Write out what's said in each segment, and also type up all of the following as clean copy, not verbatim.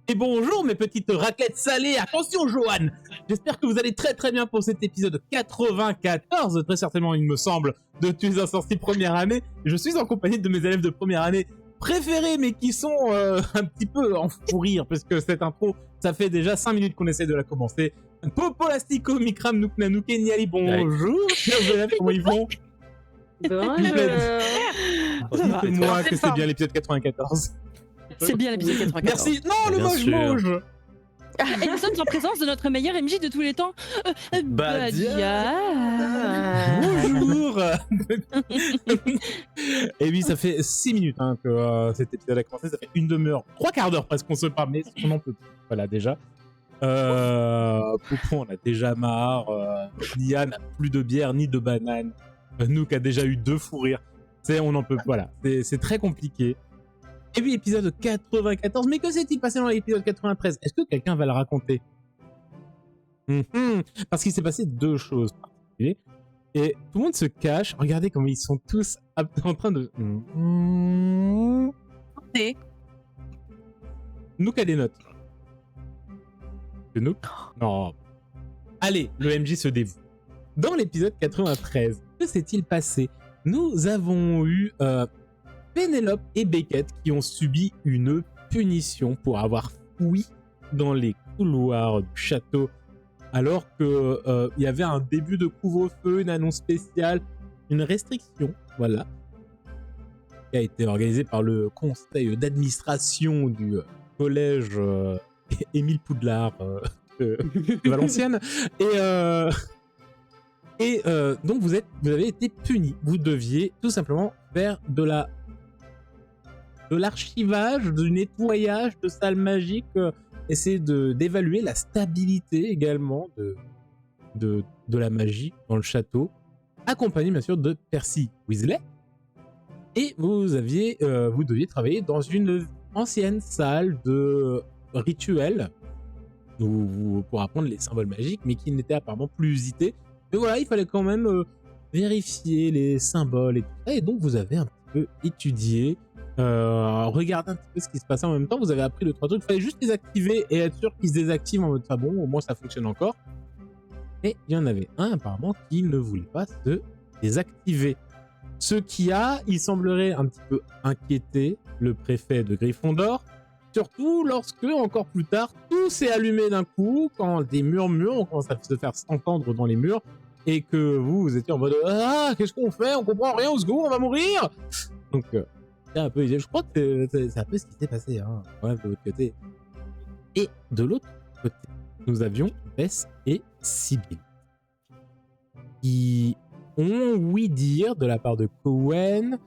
Et bonjour mes petites raclettes salées, attention Johan. J'espère que vous allez très très bien pour cet épisode 94, très certainement il me semble, de Tu es insensible première année. Je suis en compagnie de mes élèves de première année préférés, mais qui sont un petit peu en fou rire, parce que cette intro, ça fait déjà 5 minutes qu'on essaie de la commencer. Popolastico, Mikram, Nouknanouk et Niali, bonjour, chers élèves, comment ils vont? Bonjour. Dites-moi que c'est bien l'épisode 94. C'est bien l'épisode 94. Merci. Non, le moche-moche. Et nous sommes en présence de notre meilleur MJ de tous les temps, Badia. Bonjour. Et oui, ça fait 6 minutes que cet épisode a commencé. Ça fait une demi-heure, 3 quarts d'heure presque qu'on se parle, mais on en peut plus. Voilà, déjà. Poupon, on a déjà marre. Lia n'a plus de bière ni de banane. Nook a déjà eu 2 fous rires. On en peut. Voilà, c'est très compliqué. Et puis épisode 94, mais que s'est-il passé dans l'épisode 93? Est-ce que quelqu'un va le raconter? Parce qu'il s'est passé 2 choses particulières. Et tout le monde se cache. Regardez comment ils sont tous en train de... Nook a des notes. Nook? Non. Allez, le MJ se dévoue. Dans l'épisode 93, que s'est-il passé? Nous avons eu... Pénélope et Beckett qui ont subi une punition pour avoir fouillé dans les couloirs du château alors que il y avait un début de couvre-feu, une annonce spéciale, une restriction, voilà, qui a été organisée par le conseil d'administration du collège Émile Poudlard de Valenciennes et donc vous avez été punis. Vous deviez tout simplement faire de l'archivage, du nettoyage de salles magiques, essayer d'évaluer la stabilité également de la magie dans le château, accompagné bien sûr de Percy Weasley. Et vous deviez travailler dans une ancienne salle de rituel pour apprendre les symboles magiques, mais qui n'était apparemment plus usitée. Mais voilà, il fallait quand même vérifier les symboles et tout ça. Et donc vous avez un petit peu étudié, regardez un petit peu ce qui se passait en même temps. Vous avez appris 2-3 trucs, il fallait juste les activer et être sûr qu'ils se désactivent en mode ça, bon, au moins ça fonctionne encore. Et il y en avait un apparemment qui ne voulait pas se désactiver, ce qui il semblerait un petit peu inquiéter le préfet de Gryffondor, surtout lorsque, encore plus tard, tout s'est allumé d'un coup, quand des murmures ont commencé à se faire entendre dans les murs, et que vous étiez en mode « Ah, qu'est-ce qu'on fait? On comprend rien, au secours, on va mourir !» Donc, un peu, je crois que c'est un peu ce qui s'est passé, hein, ouais, de l'autre côté. Et de l'autre côté, nous avions Bess et Sibyl, qui ont ouï dire de la part de Cohen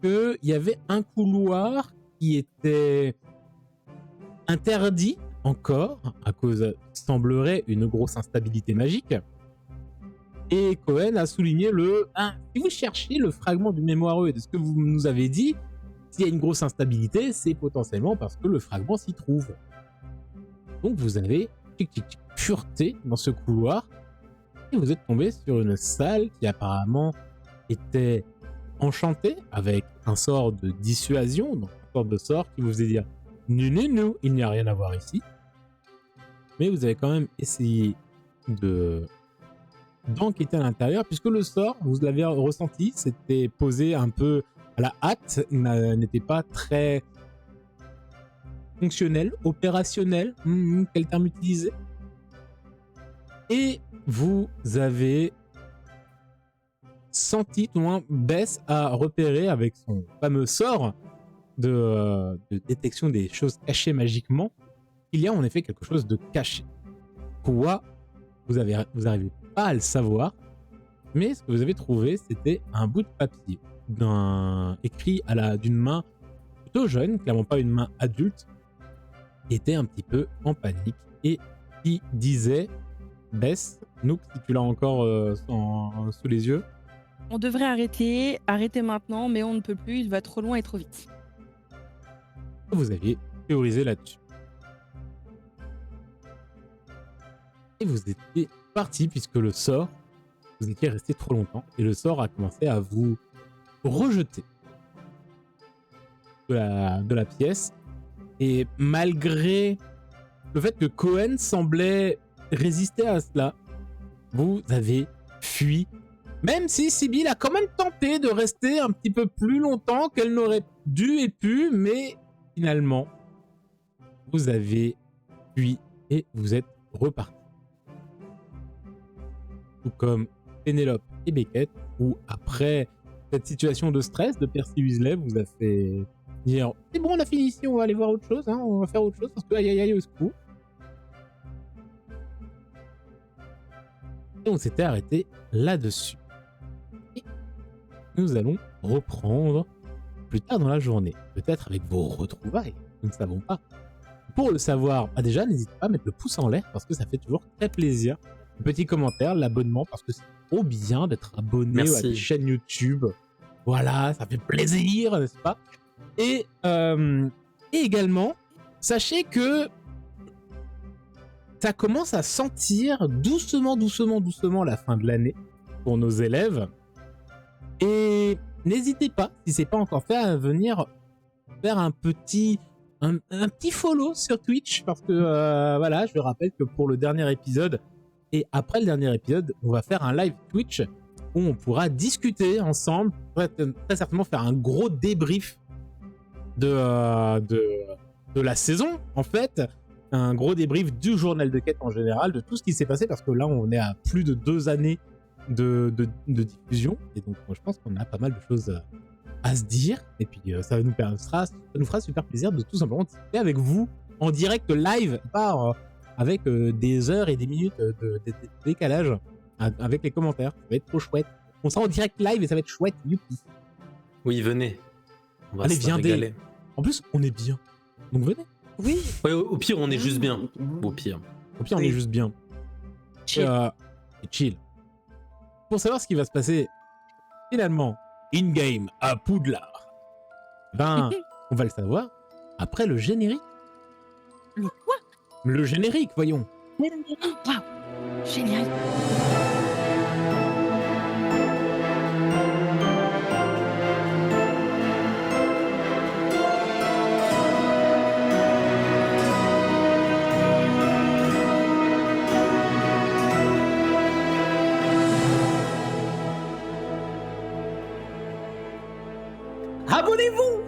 qu'il y avait un couloir qui était interdit encore à cause, semblerait, une grosse instabilité magique. Et Cohen a souligné si vous cherchez le fragment du mémoireux et de ce que vous nous avez dit, s'il y a une grosse instabilité, c'est potentiellement parce que le fragment s'y trouve. Donc vous avez fureté dans ce couloir et vous êtes tombé sur une salle qui apparemment était enchantée avec un sort de dissuasion, donc une sorte de sort qui vous faisait dire « Non, il n'y a rien à voir ici ». Mais vous avez quand même essayé d'enquêter à l'intérieur, puisque le sort, vous l'avez ressenti, c'était posé un peu à la hâte, n'était pas très fonctionnel, opérationnel, quel terme utiliser. Et vous avez senti, tout au moins Bess a repéré avec son fameux sort de détection des choses cachées magiquement, qu'il y a en effet quelque chose de caché. Quoi, vous n'arrivez pas à le savoir, mais ce que vous avez trouvé, c'était un bout de papier écrit d'une main plutôt jeune, clairement pas une main adulte, qui était un petit peu en panique et qui disait « Bess, Nook, si tu l'as encore sous les yeux. » On devrait arrêter maintenant, mais on ne peut plus, il va trop loin et trop vite. Vous aviez théorisé là-dessus. Et vous étiez parti puisque le sort, vous étiez resté trop longtemps et le sort a commencé à vous rejeter de la pièce Et malgré le fait que Cohen semblait résister à cela, vous avez fui. Même si Sibyl a quand même tenté de rester un petit peu plus longtemps qu'elle n'aurait dû et pu, mais finalement, vous avez fui et vous êtes repartis. Tout comme Pénélope et Beckett, où après cette situation de stress de Percy Weasley vous a fait dire « C'est bon, on a fini ici, on va aller voir autre chose, hein, on va faire autre chose, parce que aïe aïe aïe au secours. » Et on s'était arrêté là-dessus. Et nous allons reprendre plus tard dans la journée, peut-être avec vos retrouvailles, nous ne savons pas. Pour le savoir, déjà, n'hésitez pas à mettre le pouce en l'air, parce que ça fait toujours très plaisir. Un petit commentaire, l'abonnement, parce que c'est trop bien d'être abonné à des chaînes YouTube. Voilà, ça fait plaisir, n'est-ce pas? Et également, sachez que ça commence à sentir doucement la fin de l'année pour nos élèves. Et n'hésitez pas, si c'est pas encore fait, à venir faire un petit follow sur Twitch, parce que voilà, je rappelle que pour le dernier épisode et après le dernier épisode, on va faire un live Twitch où on pourra discuter ensemble, très certainement faire un gros débrief de la saison, en fait, un gros débrief du journal de quête en général, de tout ce qui s'est passé, parce que là on est à plus de 2 années de diffusion, et donc moi, je pense qu'on a pas mal de choses à se dire, et puis ça nous fera super plaisir de tout simplement discuter avec vous en direct live, pas avec des heures et des minutes de décalage avec les commentaires. Ça va être trop chouette. On sera en direct live et ça va être chouette, youpi. Oui, venez. On va Allez, se régaler. En plus, on est bien. Donc venez. Oui. Ouais, au pire, on est juste bien. Au pire. On est juste bien. Chill. Et chill. Pour savoir ce qui va se passer finalement in-game à Poudlard, ben, on va le savoir après le générique. Le quoi? Le générique, voyons. Waouh, génial. Abonnez-vous!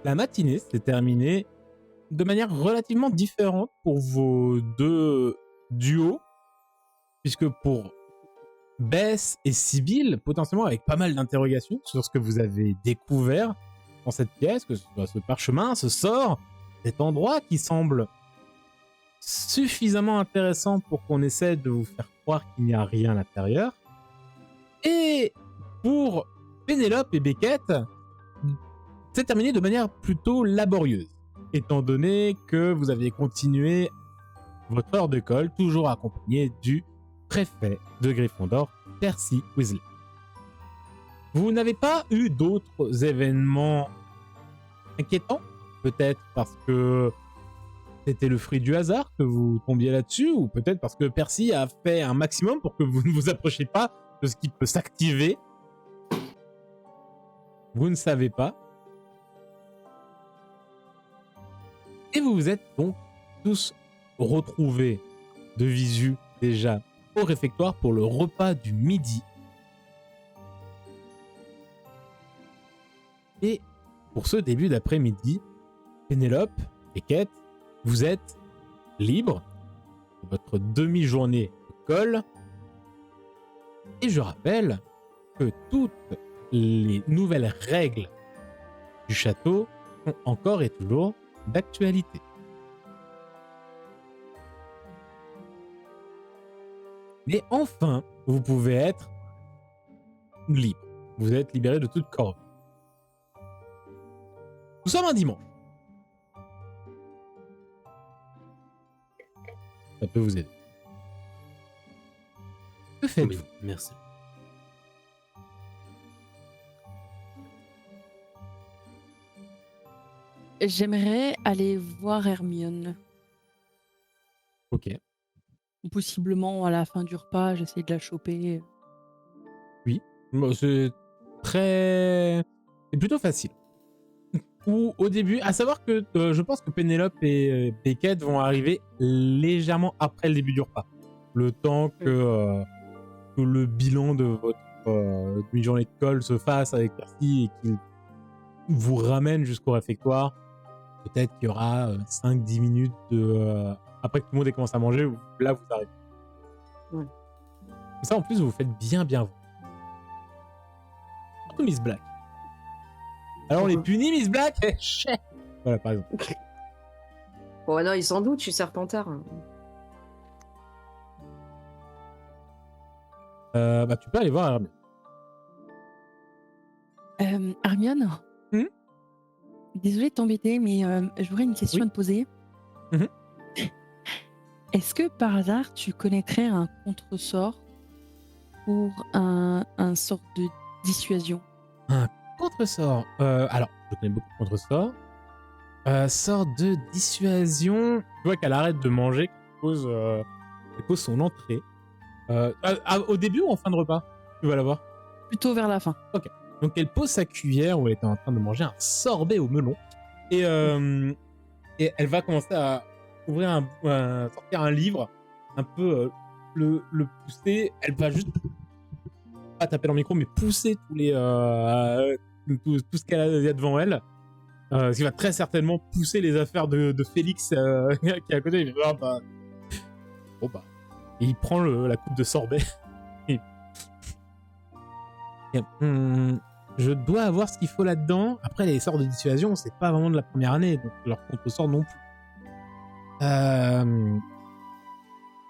La matinée s'est terminée de manière relativement différente pour vos deux duos, puisque pour Bess et Sibyl, potentiellement avec pas mal d'interrogations sur ce que vous avez découvert dans cette pièce, que ce soit ce parchemin, ce sort, cet endroit qui semble suffisamment intéressant pour qu'on essaie de vous faire croire qu'il n'y a rien à l'intérieur. Et pour Pénélope et Beckett, c'est terminé de manière plutôt laborieuse, étant donné que vous avez continué votre heure d'école, toujours accompagné du préfet de Gryffondor, Percy Weasley. Vous n'avez pas eu d'autres événements inquiétants, peut-être parce que c'était le fruit du hasard que vous tombiez là-dessus, ou peut-être parce que Percy a fait un maximum pour que vous ne vous approchiez pas de ce qui peut s'activer. Vous ne savez pas. Et vous vous êtes donc tous retrouvés de visu déjà au réfectoire pour le repas du midi. Et pour ce début d'après-midi, Pénélope et Kate, vous êtes libres de votre demi-journée d'école. Et je rappelle que toutes les nouvelles règles du château sont encore et toujours d'actualité. Mais enfin, vous pouvez être libre. Vous êtes libéré de toute corvée. Nous sommes un dimanche. Ça peut vous aider. Que faites-vous? Oui, merci. J'aimerais aller voir Hermione. Ok. Possiblement à la fin du repas, j'essaie de la choper. Oui. Bon, c'est très... C'est plutôt facile. où au début, à savoir que je pense que Pénélope et Beckett vont arriver légèrement après le début du repas. Le temps que le bilan de votre demi-journée de colle se fasse avec Percy et qu'il vous ramène jusqu'au réfectoire. Peut-être qu'il y aura 5-10 minutes après que tout le monde ait commencé à manger, où là vous arrivez. Ouais. Ça en plus vous faites bien vous. Surtout Miss Black. Alors on les punit Miss Black. Voilà par exemple. Bon, non, il s'en doute, je suis Serpentard. Bah tu peux aller voir Hermione. Hermione, désolée de t'embêter, mais j'aurais une question à te poser. Mhm. Est-ce que par hasard tu connaîtrais un contre-sort pour un sort de dissuasion? Contre-sort. Alors, je connais beaucoup de contre-sorts. Sort de dissuasion. Tu vois qu'elle arrête de manger, elle pose son entrée. Au début ou en fin de repas? Tu vas la voir. Plutôt vers la fin. Donc elle pose sa cuillère où elle était en train de manger un sorbet au melon. Et elle va commencer à ouvrir sortir un livre, un peu le pousser. Elle va juste pas taper dans le micro, mais pousser tous les tout ce qu'elle a devant elle. Ce qui va très certainement pousser les affaires de Félix qui est à côté. Il va bon bah. Et il prend la coupe de sorbet. Je dois avoir ce qu'il faut là-dedans. Après, les sorts de dissuasion, c'est pas vraiment de la première année, donc leur contre-sort non plus.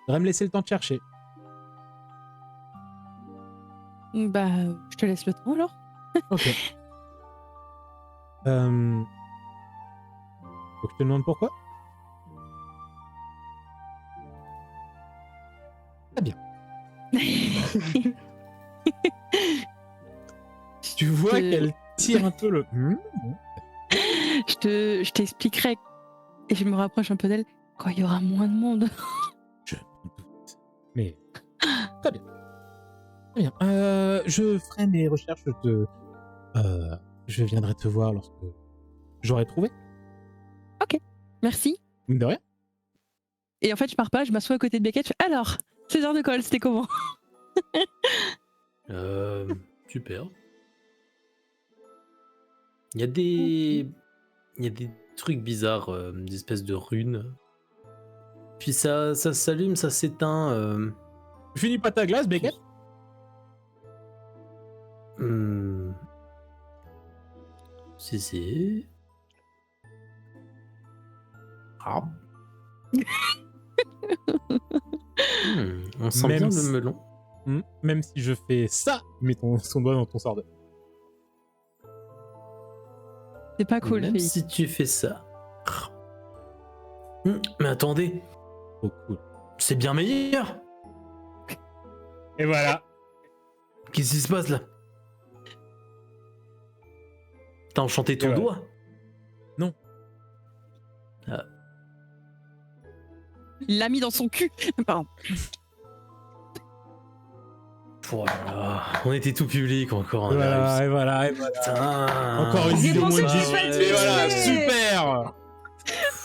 Faudrait me laisser le temps de chercher. Bah, je te laisse le temps alors. Ok. Faut que je te demande pourquoi? Très bien. Tu vois qu'elle tire un peu le... Je t'expliquerai et je me rapproche un peu d'elle quand il y aura moins de monde. Je m'en doute. Mais... Très bien. Très bien. Je ferai mes recherches je viendrai te voir lorsque j'aurai trouvé. Ok, merci. De rien. Et en fait, je pars pas, je m'assois à côté de Beckett. Je fais, alors, 16 heures de colle, c'était comment? Super. Il y a des trucs bizarres, des espèces de runes. Puis ça s'allume, ça s'éteint. Tu finis pas ta glace, Beckett? Si. Ah. On sent Même bien si- le melon. Même si je fais ça, mets son doigt dans ton sorbet. C'est pas cool, Même fille. si tu fais ça. Mais attendez, Oh, cool. c'est bien meilleur. Et voilà. Qu'est-ce qui se passe là? T'as enchanté ton Et voilà. doigt? Non. Il l'a mis dans son cul. Pardon. Voilà. On était tout public encore. Et On a réussi. voilà. Putain. Encore une C'est idée pour de ça moins que de je suis 18. fatiguée. Et voilà, super.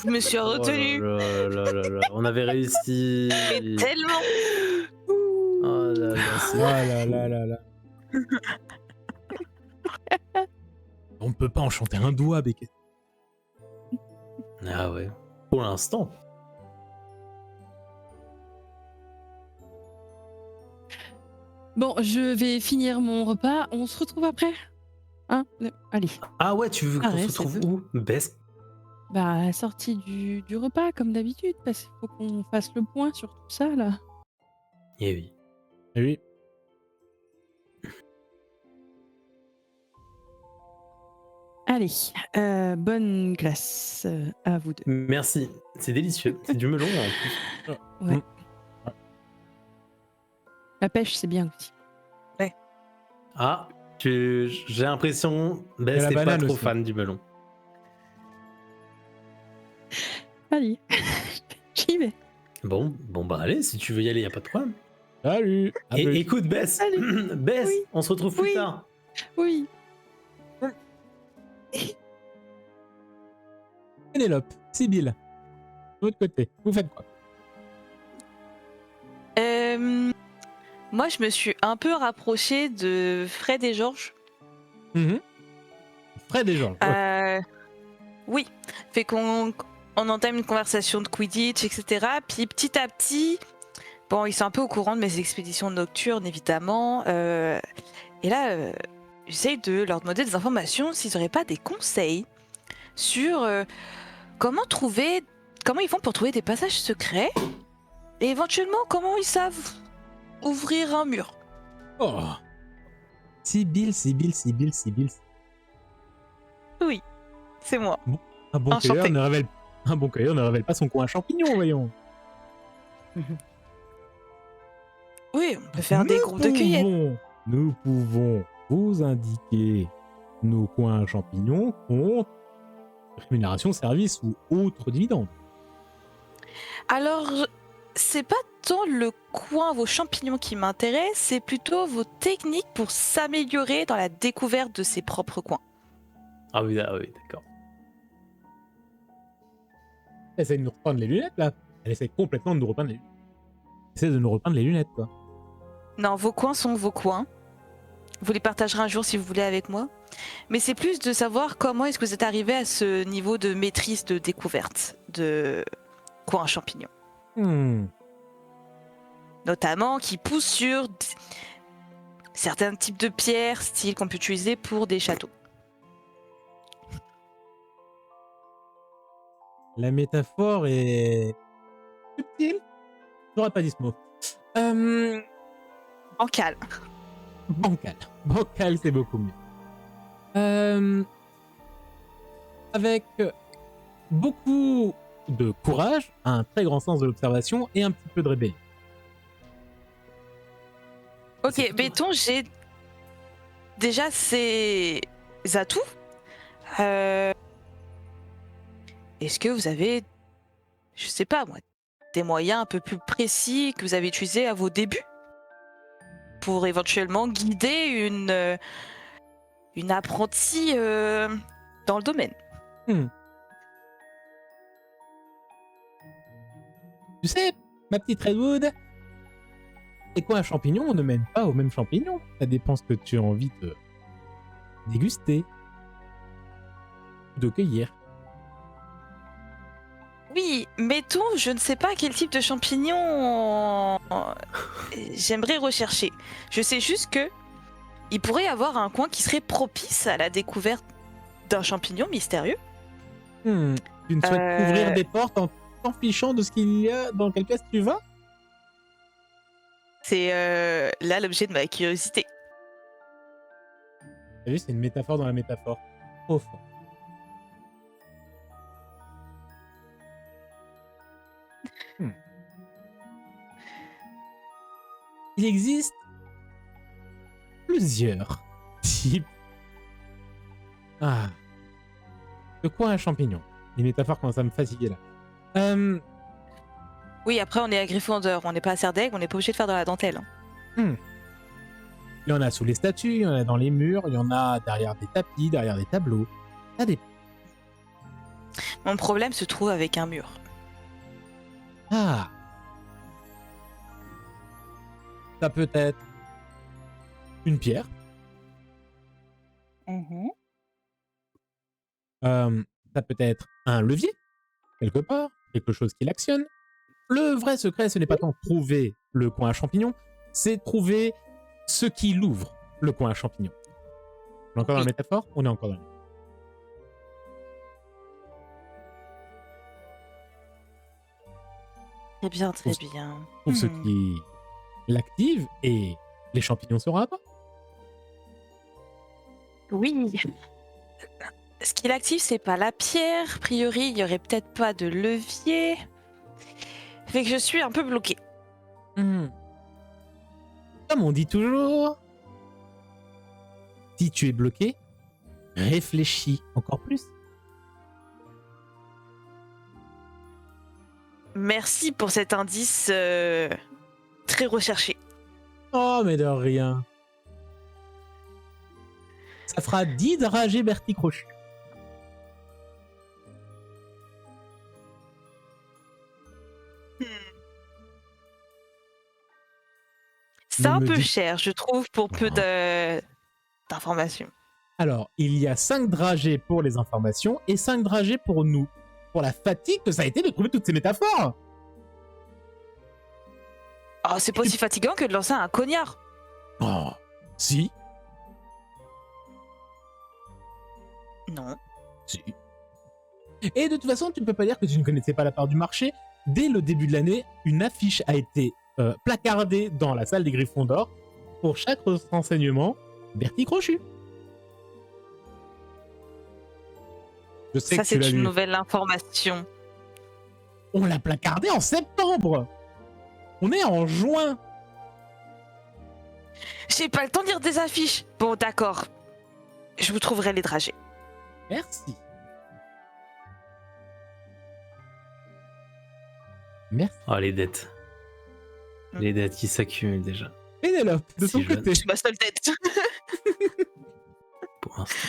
Je me suis retenue. Oh là. On avait réussi. Mais tellement. Oh là là, c'est... là. On ne peut pas enchanter un doigt, Beckett. Ah ouais. Pour l'instant. Bon, je vais finir mon repas. On se retrouve après. Hein? Allez. Ah ouais, tu veux qu'on Ah ouais, se retrouve c'est où? Best. Bah, à la sortie du repas, comme d'habitude, parce qu'il faut qu'on fasse le point sur tout ça, là. Eh oui. Eh oui. Allez, bonne glace à vous deux. Merci. C'est délicieux. C'est du melon en plus. Ouais. La pêche, c'est bien aussi. Ah, j'ai l'impression Et Best la n'est pas banane trop aussi. fan du melon. Allez, j'y vais. Bon bah allez, si tu veux y aller, y a pas de problème. Salut. À Et plus. écoute Bess, Allez. Bess, Oui. on se retrouve plus Oui. tard. Oui. Pénélope, Sibylle, de votre côté, vous faites quoi? Moi, je me suis un peu rapprochée de Fred et Georges. Fred et Georges. Ouais. Oui, fait qu'on entame une conversation de Quidditch, etc. Puis petit à petit, bon, ils sont un peu au courant de mes expéditions nocturnes, évidemment. Et là, j'essaye de leur demander des informations s'ils n'auraient pas des conseils sur comment ils font pour trouver des passages secrets et éventuellement comment ils savent ouvrir un mur. Oh. Sibylle. Oui, c'est moi. Un bon Enchanté. cueilleur ne révèle pas son coin à champignons, voyons. Oui, on peut faire des groupes de cueillettes. Nous pouvons vous indiquer nos coins à champignons contre rémunération, service ou autre dividende. Alors, c'est pas tant le coin, vos champignons qui m'intéressent, c'est plutôt vos techniques pour s'améliorer dans la découverte de ses propres coins. Ah oui, d'accord. Elle essaie de nous reprendre les lunettes, là. Elle essaie complètement de nous reprendre les lunettes. Elle essaie de nous reprendre les lunettes, quoi. Non, vos coins sont vos coins. Vous les partagerez un jour si vous voulez avec moi. Mais c'est plus de savoir comment est-ce que vous êtes arrivé à ce niveau de maîtrise de découverte de coins à champignons. Notamment qui poussent sur certains types de pierres, style qu'on peut utiliser pour des châteaux. La métaphore est subtile. J'aurais pas dit ce mot. Bancal. Bancal, c'est beaucoup mieux. Avec beaucoup de courage, un très grand sens de l'observation et un petit peu de rébellion. Ok, béton, j'ai déjà ces atouts. Est-ce que vous avez, je sais pas moi, des moyens un peu plus précis que vous avez utilisés à vos débuts pour éventuellement guider une apprentie dans le domaine? Tu sais, ma petite Redwood, les coins à champignons ne mènent pas aux mêmes champignons. Ça dépend ce que tu as envie de déguster, de cueillir. Oui, mettons, je ne sais pas quel type de champignons j'aimerais rechercher. Je sais juste que il pourrait y avoir un coin qui serait propice à la découverte d'un champignon mystérieux. Tu ne souhaites ouvrir des portes en t'en fichant de ce qu'il y a dans quelle pièce tu vas? C'est là l'objet de ma curiosité. T'as vu, c'est une métaphore dans la métaphore. Trop fort. Il existe plusieurs types de coins à champignons. Les métaphores commencent à me fatiguer là. Oui, après on est à Gryffondor, on n'est pas à Serdaigle, on n'est pas obligé de faire de la dentelle. Il y en a sous les statues, il y en a dans les murs, il y en a derrière des tapis, derrière des tableaux. Ça dépend. Mon problème se trouve avec un mur. Ça peut être une pierre. Ça peut être un levier, quelque part, quelque chose qui l'actionne. Le vrai secret, ce n'est pas tant trouver le coin à champignons, c'est trouver ce qui l'ouvre, le coin à champignons. On est encore dans la métaphore? On est encore dans la métaphore. Très bien, très bien. Pour ce qui l'active et les champignons seront à bas. Oui. Ce qui l'active, c'est pas la pierre. A priori, il y aurait peut-être pas de levier. Fait que je suis un peu bloquée. Comme on dit toujours, si tu es bloqué, réfléchis encore plus. Merci pour cet indice très recherché. Oh, mais de rien. Ça fera 10 dragées Bertie Crochu. C'est Ne un me peu dis- cher, je trouve, pour peu d'informations. Alors, il y a 5 dragées pour les informations et 5 dragées pour nous. Pour la fatigue que ça a été de trouver toutes ces métaphores. Oh, c'est pas aussi fatigant que de lancer un cognard. Oh, si, Non. si. Et de toute façon, tu ne peux pas dire que tu ne connaissais pas la part du marché. Dès le début de l'année, une affiche a été placardée dans la salle des Griffons d'Or pour chaque renseignement. Bertie Crochu. Je sais Ça, que tu l'as c'est une lu. nouvelle information. On l'a placardé en septembre. On est en juin. J'ai pas le temps de lire des affiches. Bon, d'accord. Je vous trouverai les dragées. Merci. Merci. Oh, les dettes. Les dettes qui s'accumulent déjà. Pénélope, de Si ton je- côté. C'est ma seule tête. Pour l'instant.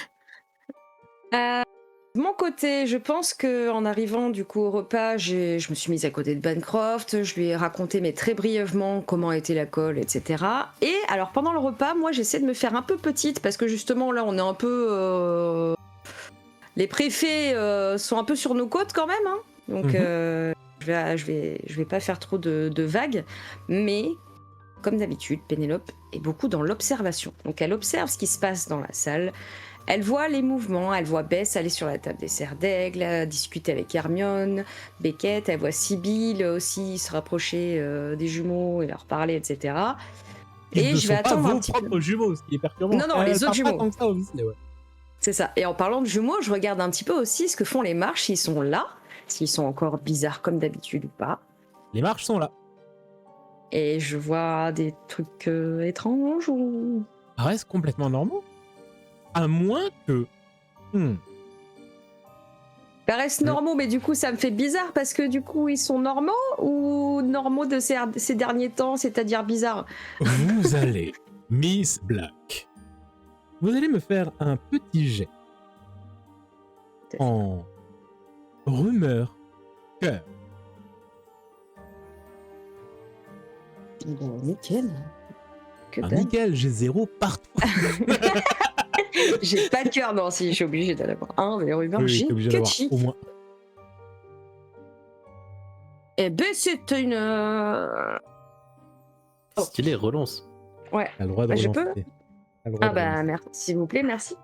De mon côté, je pense que en arrivant du coup au repas, je me suis mise à côté de Bancroft, je lui ai raconté mais très brièvement comment était la colle, etc. Et alors pendant le repas, moi j'essaie de me faire un peu petite parce que justement là on est un peu... Les préfets sont un peu sur nos côtes quand même, hein. Donc je vais pas faire trop de vagues, mais comme d'habitude, Pénélope est beaucoup dans l'observation. Donc elle observe ce qui se passe dans la salle. Elle voit les mouvements, elle voit Bess aller sur la table des serres d'aigle, discuter avec Hermione, Beckett, elle voit Sibylle aussi se rapprocher des jumeaux et leur parler, etc. Ils ne je vais sont pas attendre un vos petit peu. propres jumeaux, ce qui est perturbant. Non, non, les autres parle pas jumeaux. tant que ça au Weasley, ouais. C'est ça. Et en parlant de jumeaux, je regarde un petit peu aussi ce que font les marches, s'ils sont là, s'ils sont encore bizarres comme d'habitude ou pas. Les marches sont là. Et je vois des trucs étranges ou... Restent complètement normaux. À moins que... Paraissent normaux, mais du coup ça me fait bizarre parce que du coup ils sont normaux ou normaux de ces derniers temps, c'est-à-dire bizarres. Vous allez, Miss Black, vous allez me faire un petit jet en rumeur cœur. Bon, nickel. Que Ah, dalle. nickel, j'ai 0 partout. J'ai pas de cœur, non, si je suis obligée d'en avoir un, mais rumeurs, Oui, j'ai t'es obligé que d'avoir chi. au moins. Eh ben c'est une... Oh. Stylé, relance. Ouais. T'as le droit de Bah, je relancer. peux T'as le droit Ah de bah relancer. merci, s'il vous plaît, merci.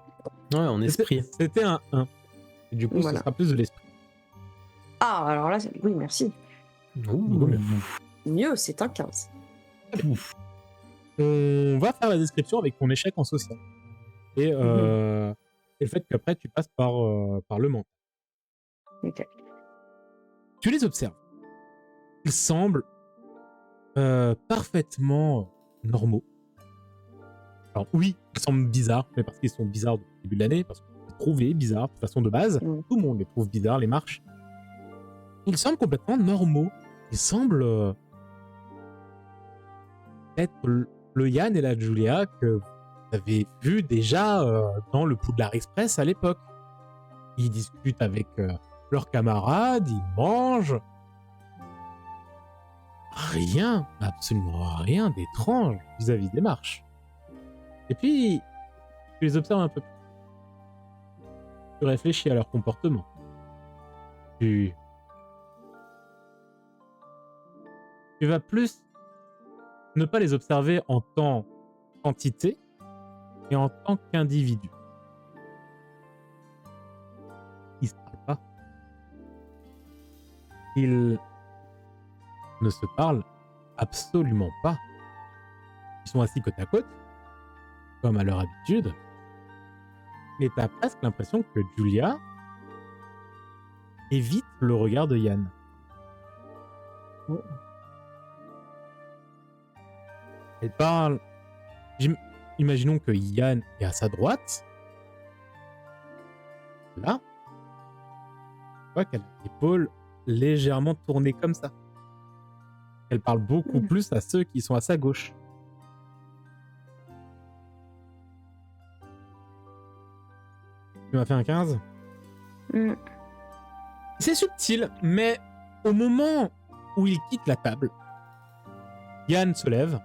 Ouais, en esprit. C'était un 1. Et du coup, Voilà. ce sera plus de l'esprit. Ah, alors là, oui, merci. Ouh. Mieux, c'est un 15. On va faire la description avec ton échec en social. Et, et le fait qu'après, tu passes par le mental. Ok. Tu les observes. Ils semblent parfaitement normaux. Alors oui, ils semblent bizarres, mais parce qu'ils sont bizarres depuis le début de l'année, parce qu'on les trouvait bizarres de façon de base. Mm. Tout le monde les trouve bizarres, les marches. Ils semblent complètement normaux. Ils semblent être le Yann et la Julia que vous avez vu déjà dans le Poudlard Express à l'époque. Ils discutent avec leurs camarades, ils mangent. Rien, absolument rien d'étrange vis-à-vis des marches. Et puis, tu les observes un peu. Tu réfléchis à leur comportement. Tu vas plus ne pas les observer en tant qu'entité et en tant qu'individu. Ils se parlent pas. Ils ne se parlent absolument pas. Ils sont assis côte à côte, comme à leur habitude. Mais t'as presque l'impression que Julia évite le regard de Yann. Elle parle. Imaginons que Yann est à sa droite. Là. Tu vois qu'elle a l'épaule légèrement tournée comme ça. Elle parle beaucoup plus à ceux qui sont à sa gauche. Tu m'as fait un 15 ? Mm. C'est subtil, mais au moment où il quitte la table, Yann se lève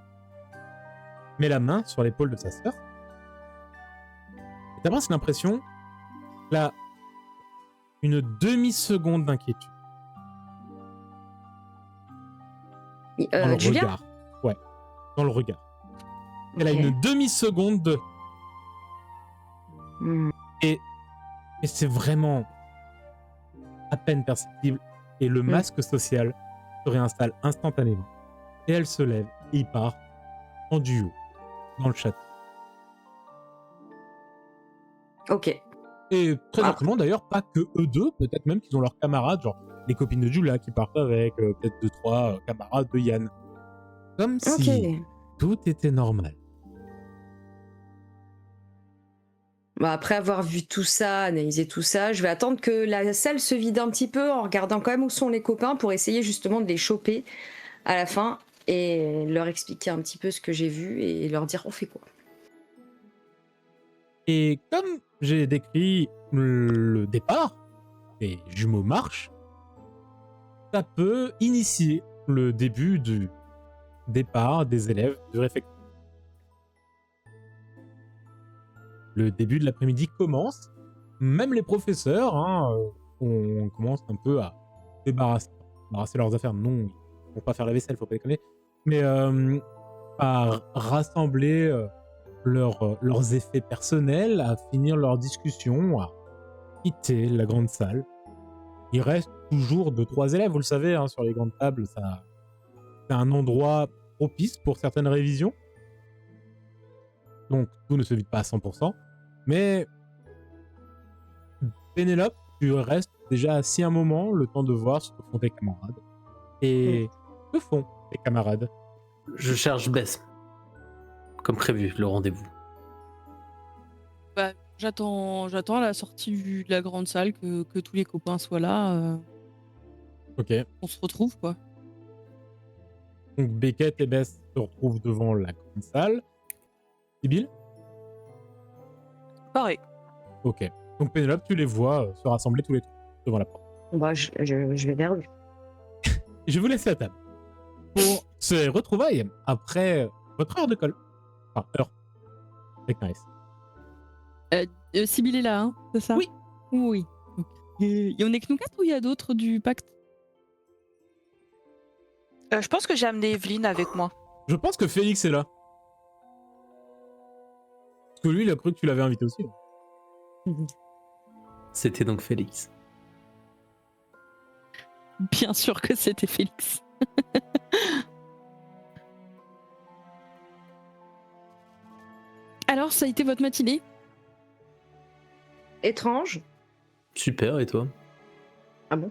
met la main sur l'épaule de sa sœur. Et t'as presque l'impression là une demi-seconde d'inquiétude dans le Julia. regard. Ouais, dans le regard. Elle a Ok. une demi-seconde de... Hmm. Et c'est vraiment à peine perceptible. Et le masque social se réinstalle instantanément. Et elle se lève et il part en duo dans le château. Ok. Et très Ah. certainement d'ailleurs, pas que eux deux, peut-être même qu'ils ont leurs camarades, genre les copines de Julia qui partent avec, peut-être 2-3 camarades de Yann. Comme si Ok. tout était normal. Bah, après avoir vu tout ça, analysé tout ça, je vais attendre que la salle se vide un petit peu en regardant quand même où sont les copains pour essayer justement de les choper à la fin et leur expliquer un petit peu ce que j'ai vu et leur dire on fait quoi. Et comme j'ai décrit le départ, les jumeaux marchent, ça peut initier le début du départ des élèves du réfectoire. Le début de l'après-midi commence. Même les professeurs, on commence un peu à débarrasser leurs affaires. Non, ils vont pas faire la vaisselle, faut pas déconner. Mais à rassembler leurs effets personnels, à finir leur discussion, à quitter la grande salle. Il reste toujours 2-3 élèves, vous le savez, sur les grandes tables, c'est un endroit propice pour certaines révisions. Donc tout ne se vide pas à 100%. Mais Pénélope, tu restes déjà assis un moment, le temps de voir ce que font tes camarades. Et que font tes camarades? Je cherche Bess. Comme prévu, le rendez-vous. Bah, j'attends à la sortie de la grande salle que tous les copains soient là. Ok. On se retrouve, quoi. Donc Beckett et Bess se retrouvent devant la grande salle. Sibyl? Pareil. Ok. Donc Pénélope, tu les vois se rassembler tous les trois devant la porte. Bah, je vais vers lui. Et je vais vous laisser la table pour ces retrouvailles après votre heure de colle. Enfin, heure. Avec nice. Sibyl est là, hein, c'est ça? Oui. Oui. Ok. Et on est que nous quatre ou il y a d'autres du pacte? Je pense que j'ai amené Evelyne avec moi. Je pense que Félix est là. Parce que lui, il a cru que tu l'avais invité aussi. C'était donc Félix. Bien sûr que c'était Félix. Alors, ça a été votre matinée? Étrange. Super, et toi? Ah bon?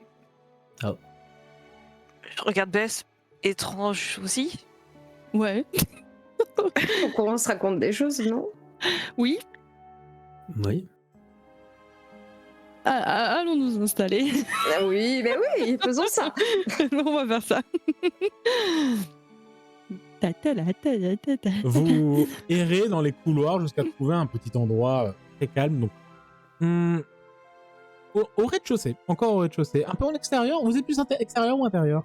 Je regarde Bess. Étrange aussi. Ouais. Donc on se raconte des choses, non? Oui. Oui. Allons nous installer. Ah oui, ben oui, faisons ça. On va faire ça. Vous errez dans les couloirs jusqu'à trouver un petit endroit très calme. Donc, au rez-de-chaussée, encore au rez-de-chaussée, un peu en extérieur. Vous êtes plus extérieur ou intérieur?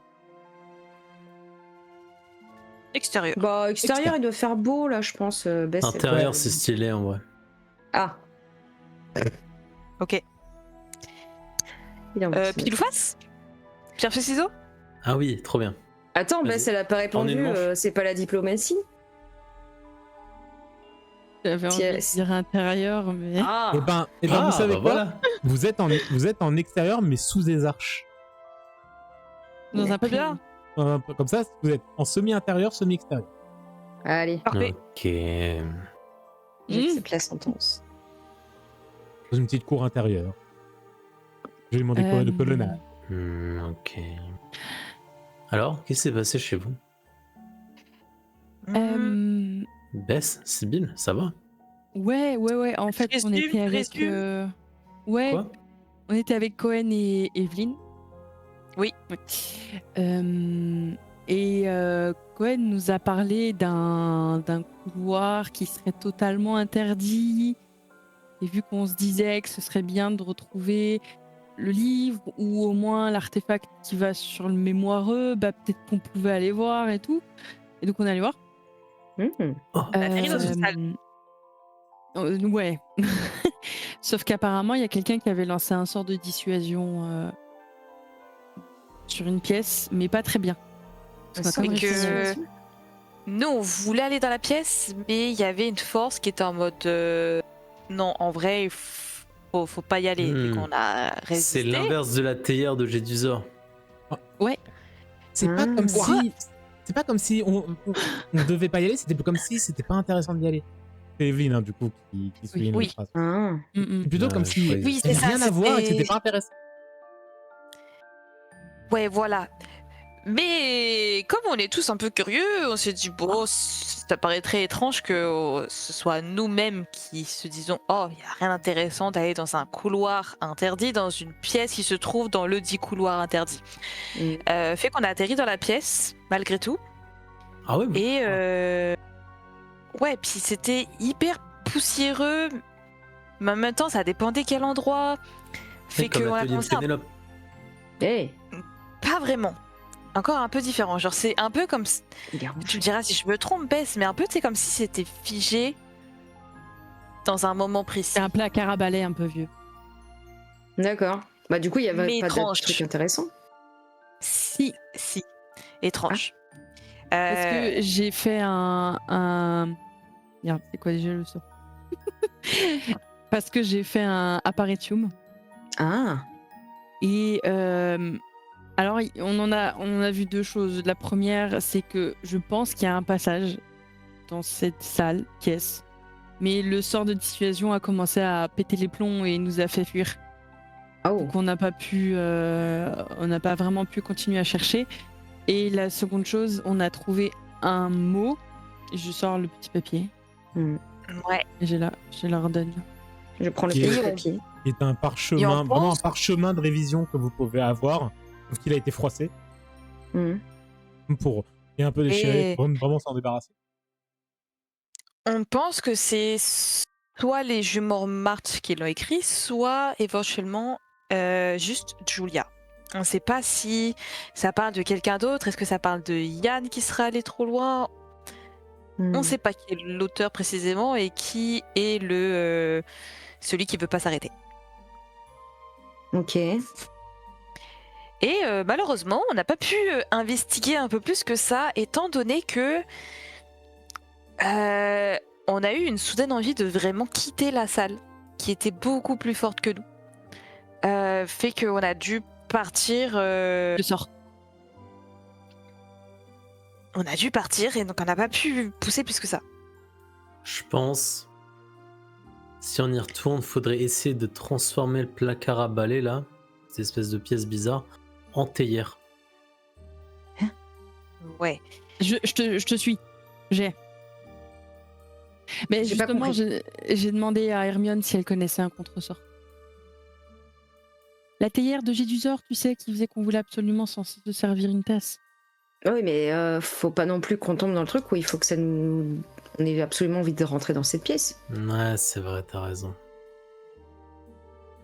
Extérieur. Bah, extérieur, il doit faire beau, là, je pense. Bess, Intérieur, ouais. c'est stylé en vrai. Ah, Ok. il est en petit. Pile ou face? Pierre feuille ciseaux? Ah oui, trop bien. Attends, Vas-y. Bess, elle a pas répondu. une manche. C'est pas la diplomatie? J'avais envie de dire intérieur, mais... Ah, Et ben, vous savez bah quoi? voilà. Vous êtes en extérieur, mais sous des arches. Dans un Très bien. Comme ça, vous êtes en semi-intérieur, semi-extérieur. allez, Parfait. Ok. j'accepte la sentence. Dans une petite cour intérieure. J'ai demandé quoi de colonnade. Ok. Alors, qu'est-ce qui s'est passé chez vous? Bess, Sibyl, ça va? Ouais. En fait, on Résume, était avec... résume. Ouais, Quoi? on était avec Cohen et Evelyne. Oui. Et Cohen nous a parlé d'un couloir qui serait totalement interdit. Et vu qu'on se disait que ce serait bien de retrouver le livre ou au moins l'artefact qui va sur le mémoireux, bah peut-être qu'on pouvait aller voir et tout. Et donc on est allé voir. Oh. On atterrit dans une salle. Ouais. Sauf qu'apparemment, il y a quelqu'un qui avait lancé un sort de dissuasion sur une pièce, mais pas très bien. Un Parce sort qu'on a de quand même réussi. dissuasion. Nous, on voulait aller dans la pièce, mais il y avait une force qui était en mode non, en vrai, faut pas y aller. Et qu'on a C'est résisté. l'inverse de la théière de Gédusor. C'est pas Ah. comme si. C'est pas comme si on devait pas y aller, c'était comme si c'était pas intéressant d'y aller. C'est Evelyne, hein, du coup, qui souligne Oui. la phrase. Ah. C'est plutôt comme si Oui, il y c'est avait ça, rien à voir et que c'était- c'était pas intéressant. Ouais, voilà. Mais comme on est tous un peu curieux, on s'est dit, bon, ça paraît très étrange que ce soit nous-mêmes qui se disons, oh, il n'y a rien d'intéressant d'aller dans un couloir interdit, dans une pièce qui se trouve dans le dit couloir interdit. Fait qu'on a atterri dans la pièce, malgré tout. Ah ouais, Et ouais, puis c'était hyper poussiéreux, mais en même temps, ça dépendait quel endroit. Fait comme qu'on a l'atelier de commencé à Pénélope. Hey, pas vraiment. Encore un peu différent. Genre, c'est un peu comme. il est rouge. Tu me diras si je me trompe, Bess, mais un peu, c'est comme si c'était figé dans un moment précis. C'est un placard à balai un peu vieux. D'accord. Bah du coup, il y avait Mais pas étrange. d'autres trucs intéressants. Si. Étrange. Parce que j'ai fait un... Merde, c'est quoi déjà le sort? Parce que j'ai fait un Apparitium. Ah. Et alors, on a vu deux choses. La première, c'est que je pense qu'il y a un passage dans cette salle, pièce. Mais le sort de dissuasion a commencé à péter les plombs et nous a fait fuir. Oh. Donc on n'a pas vraiment pu continuer à chercher. Et la seconde chose, on a trouvé un mot. Je sors le petit papier. Ouais. Et je leur donne. Je prends le Qui petit est- papier. Qui est un Et parchemin, on vraiment un pense- parchemin de révision que vous pouvez avoir, sauf qu'il a été froissé pour et un peu déchiré Et- pour vraiment s'en débarrasser. On pense que c'est soit les jumeaux Marthe qui l'ont écrit, soit éventuellement juste Julia. On ne sait pas si ça parle de quelqu'un d'autre. Est-ce que ça parle de Yann qui serait allé trop loin? On ne sait pas qui est l'auteur précisément et qui est celui qui veut pas s'arrêter. Ok. Et malheureusement, on n'a pas pu investiguer un peu plus que ça, étant donné que on a eu une soudaine envie de vraiment quitter la salle, qui était beaucoup plus forte que nous. Fait qu'on a dû partir. Je sors. On a dû partir et donc on n'a pas pu pousser plus que ça. Je pense, si on y retourne, faudrait essayer de transformer le placard à balai là, cette espèce de pièce bizarre, en théière. Ouais. Je te suis. J'ai. Mais J'ai pas justement, compris. j'ai demandé à Hermione si elle connaissait un contresort. La théière de Gédusor, tu sais, qui faisait qu'on voulait absolument s'en se servir une tasse. Oui, mais faut pas non plus qu'on tombe dans le truc où il faut que ça nous. On ait absolument envie de rentrer dans cette pièce. Ouais, c'est vrai, t'as raison.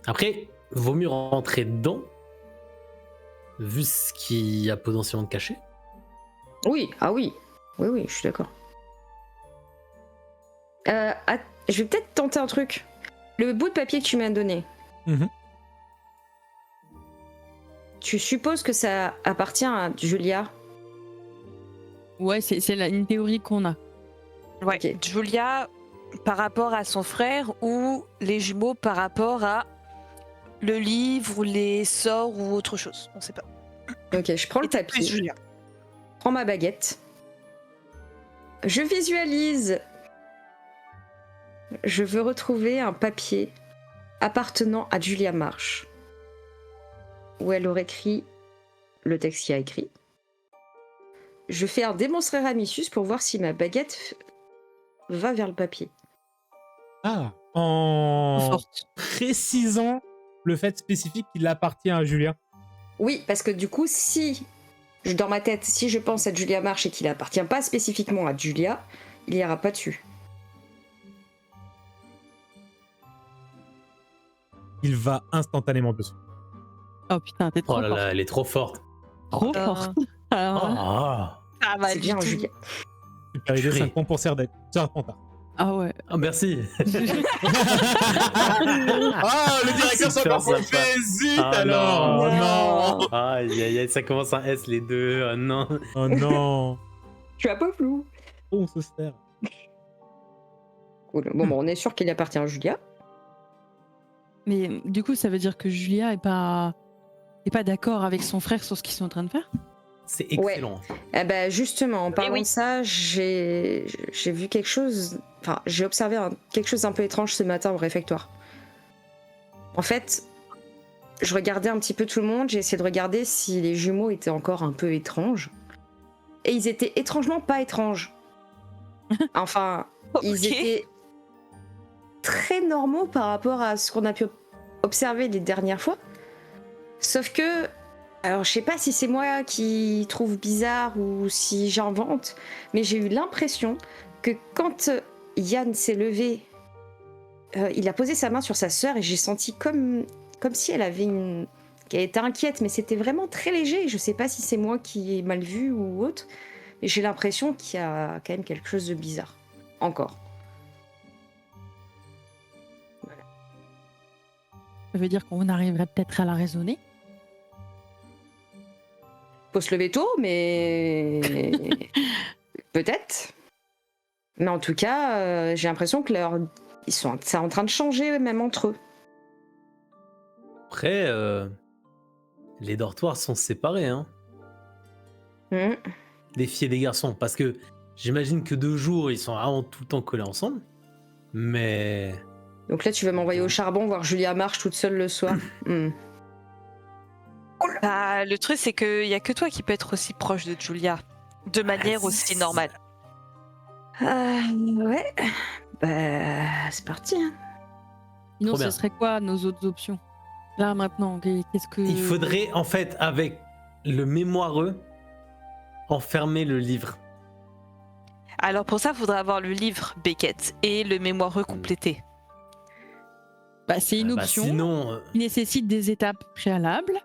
Après, vaut mieux rentrer dedans, vu ce qu'il y a potentiellement de caché. Oui, ah oui. Oui, je suis d'accord. Je vais peut-être tenter un truc. Le bout de papier que tu m'as donné. Mhm. Tu supposes que ça appartient à Julia? Ouais, c'est une théorie qu'on a. Ouais. Ok. Julia par rapport à son frère ou les jumeaux par rapport à le livre ou les sorts ou autre chose. On sait pas. Ok, je prends le Et plus papier. Julia. Je prends ma baguette. Je visualise. Je veux retrouver un papier appartenant à Julia Marsh, où elle aurait écrit le texte qui a écrit. Je fais un démonstrer à Missus pour voir si ma baguette va vers le papier. Ah, en Forte. précisant le fait spécifique qu'il appartient à Julien. Oui, parce que du coup, si dans ma tête, si je pense à Julia Marsh et qu'il appartient pas spécifiquement à Julia, il n'y aura pas dessus. Il va instantanément dessus. Oh putain, t'es trop Oh là fort. là, elle est trop forte. Trop Euh, fort. Alors, Ah. Ah bah C'est bien, du tout. Julia. Tu perdais Purée. 5 points pour Serdec. Ça reprend tard. Ah ouais. Ah, merci. Ah, le directeur s'est Super encore sympa. fait. Zut Ah, alors. non. Non. Aïe, aïe, aïe, ça commence un S les deux. Oh non. Oh non. Je suis un peu flou. Oh, on se sert. Cool. Bon, on est sûr qu'il appartient à Julia. Mais du coup, ça veut dire que Julia est pas d'accord avec son frère sur ce qu'ils sont en train de faire. C'est excellent. Eh ben justement, en parlant oui. de ça, j'ai vu quelque chose. Enfin, j'ai observé quelque chose d'un peu étrange ce matin au réfectoire. En fait, je regardais un petit peu tout le monde. J'ai essayé de regarder si les jumeaux étaient encore un peu étranges. Et ils étaient étrangement pas étranges. Enfin, ils Ok. étaient très normaux par rapport à ce qu'on a pu observer les dernières fois. Sauf que, alors je sais pas si c'est moi qui trouve bizarre ou si j'invente, mais j'ai eu l'impression que quand Yann s'est levé, il a posé sa main sur sa sœur et j'ai senti comme si elle avait qu'elle était inquiète, mais c'était vraiment très léger. Je sais pas si c'est moi qui ai mal vu ou autre, mais j'ai l'impression qu'il y a quand même quelque chose de bizarre. Encore. Ça veut dire qu'on arriverait peut-être à la raisonner. Faut se lever tôt, mais peut-être. Mais en tout cas, j'ai l'impression que c'est en train de changer même entre eux. Après, les dortoirs sont séparés, hein. Mhm. Des filles et des garçons. Parce que j'imagine que de jour, ils sont vraiment tout le temps collés ensemble. Mais. Donc là, tu vas m'envoyer au charbon voir Julia Marche toute seule le soir. Hmm. Bah, le truc, c'est qu'il y a que toi qui peux être aussi proche de Julia, de manière aussi normale. Ouais. Bah, c'est parti. Hein. Sinon, Trop bien. ce serait quoi nos autres options? Là, maintenant, qu'est-ce que... Il faudrait, en fait, avec le mémoireux, enfermer le livre. Alors pour ça, il faudrait avoir le livre Beckett et le mémoireux complété. Bah, c'est une Bah, option sinon, qui nécessite des étapes préalables.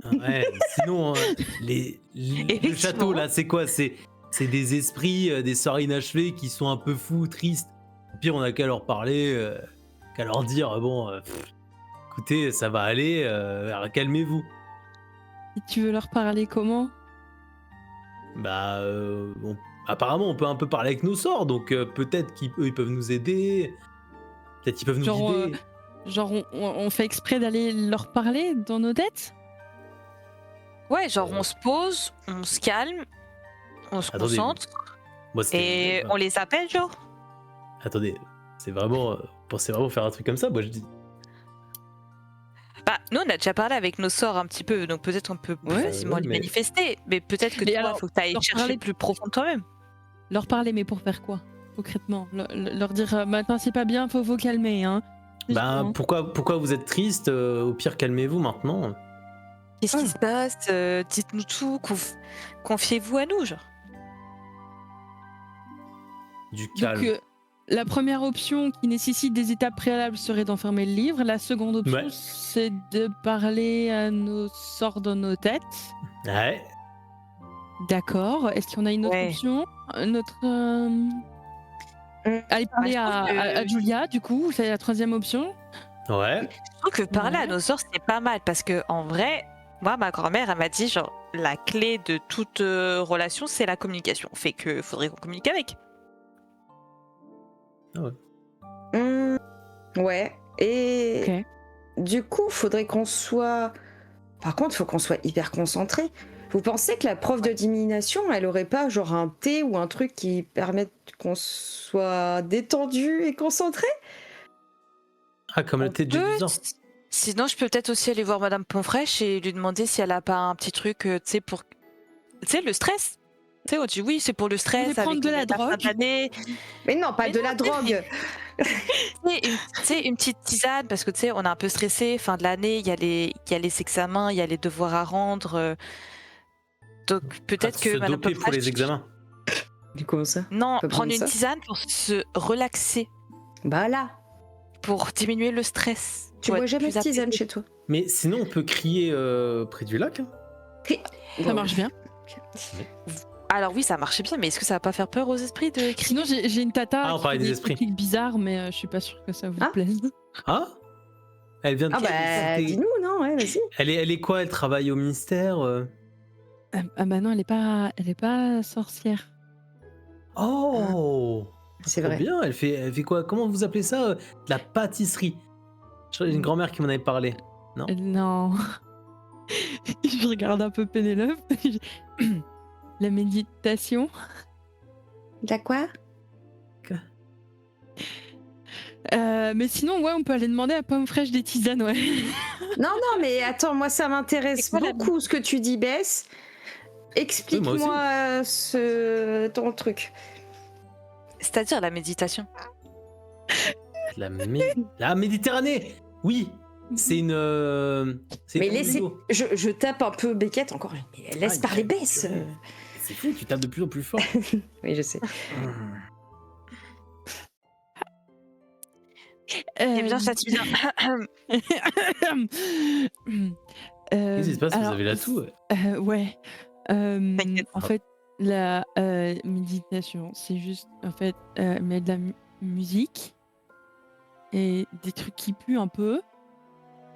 ouais, sinon, le Effectivement. château, là, c'est quoi? C'est des esprits, des sorts inachevés qui sont un peu fous, tristes. Au pire, on a qu'à leur parler, qu'à leur dire, bon, écoutez, ça va aller, calmez-vous. Et tu veux leur parler comment? Bah, apparemment, on peut un peu parler avec nos sorts, donc peut-être qu'eux, ils peuvent nous aider. Peut-être qu'ils peuvent nous Genre, guider. Genre, on fait exprès d'aller leur parler dans nos têtes? Ouais, genre on se pose, on se calme, on se Attendez, concentre Moi, c'était- et on les appelle, genre. Attendez, c'est vraiment... pensez vraiment faire un truc comme ça? Moi, je dis... Bah, nous on a déjà parlé avec nos sorts un petit peu, donc peut-être on peut plus Ouais, facilement ouais, les mais- manifester. Mais peut-être que Mais toi, il alors, faut que tu ailles leur chercher parler- plus profond de toi-même. Leur parler, mais pour faire quoi? Concrètement? Leur dire, maintenant c'est pas bien, faut vous calmer, hein? Bah, Hein. pourquoi vous êtes triste? Au pire, calmez-vous maintenant. Qu'est-ce qui se passe? Dites-nous tout, confiez-vous à nous, genre. Du calme. Donc, la première option qui nécessite des étapes préalables serait d'enfermer le livre. La seconde option, Ouais. c'est de parler à nos sorts dans nos têtes. Ouais. D'accord. Est-ce qu'on a une autre Ouais. option? Notre. Aller parler je trouve que- à Julia, du coup, c'est la troisième option. Ouais. Je trouve que parler à Ouais. nos sorts, c'est pas mal parce que en vrai, moi, ma grand-mère, elle m'a dit genre la clé de toute relation, c'est la communication. Fait que faudrait qu'on communique avec. Ouais. Et Ok. du coup, faudrait qu'on soit. Par contre, faut qu'on soit hyper concentré. Vous pensez que la prof de divination, elle aurait pas genre un thé ou un truc qui permette qu'on soit détendu et concentré? Ah, comme le thé de Peut- Jésus. Sinon, je peux peut-être aussi aller voir Madame Ponfresh et lui demander si elle a pas un petit truc, tu sais, pour. Tu sais, le stress. Tu sais, on dit oui, c'est pour le stress. voulez prendre avec de la fin drogue d'année. Mais non, pas Mais de non, la drogue. Tu sais, une petite tisane, parce que tu sais, on est un peu stressé, fin de l'année, il y a les examens, il y a les devoirs à rendre. Donc peut-être que Se Madame doper pour Ponfresh- les examens. Du comment ça? Non, Pas besoin prendre de une ça. tisane pour se relaxer, Bah là, pour diminuer le stress. tu pour bois être jamais de plus tisane apaisé. chez toi. Mais sinon, on peut crier près du lac. Hein. Ça marche bien. Alors oui, ça marchait bien, mais est-ce que ça va pas faire peur aux esprits de crier? Sinon, j'ai une tata Ah, on qui parlait fait des des esprits. trucs bizarres, mais je suis pas sûre que ça vous Ah. plaise. Ah, elle vient de Ah bah, c'était- dis-nous, non, ouais, vas-y. Elle est quoi? Elle travaille au ministère Ah bah non, elle est pas sorcière. Oh, C'est trop vrai. bien. Elle fait quoi? Comment vous appelez ça? De la pâtisserie. J'ai une grand-mère qui m'en avait parlé. Non. Non. Je regarde un peu Pénélope. La méditation. De quoi? Mais sinon, ouais, on peut aller demander à Pomme Fraîche des tisanes, ouais. Non, non, mais attends, moi ça m'intéresse C'est quoi la- beaucoup ce que tu dis, Bess. Explique-moi ton truc. C'est-à-dire la méditation. La Méditerranée. Oui, c'est une. C'est Mais une laissez, vidéo. je tape un peu Beckett encore. Mais laisse Aïe, parler aïe, Bess. purée. C'est fou, tu tapes de plus en plus fort. Oui, je sais. Eh bien, ça te bien. Qu'est-ce qui se passe? Vous alors, avez la toux. ouais. T'inquiète. En fait, la méditation, c'est juste en fait mettre de la musique et des trucs qui puent un peu.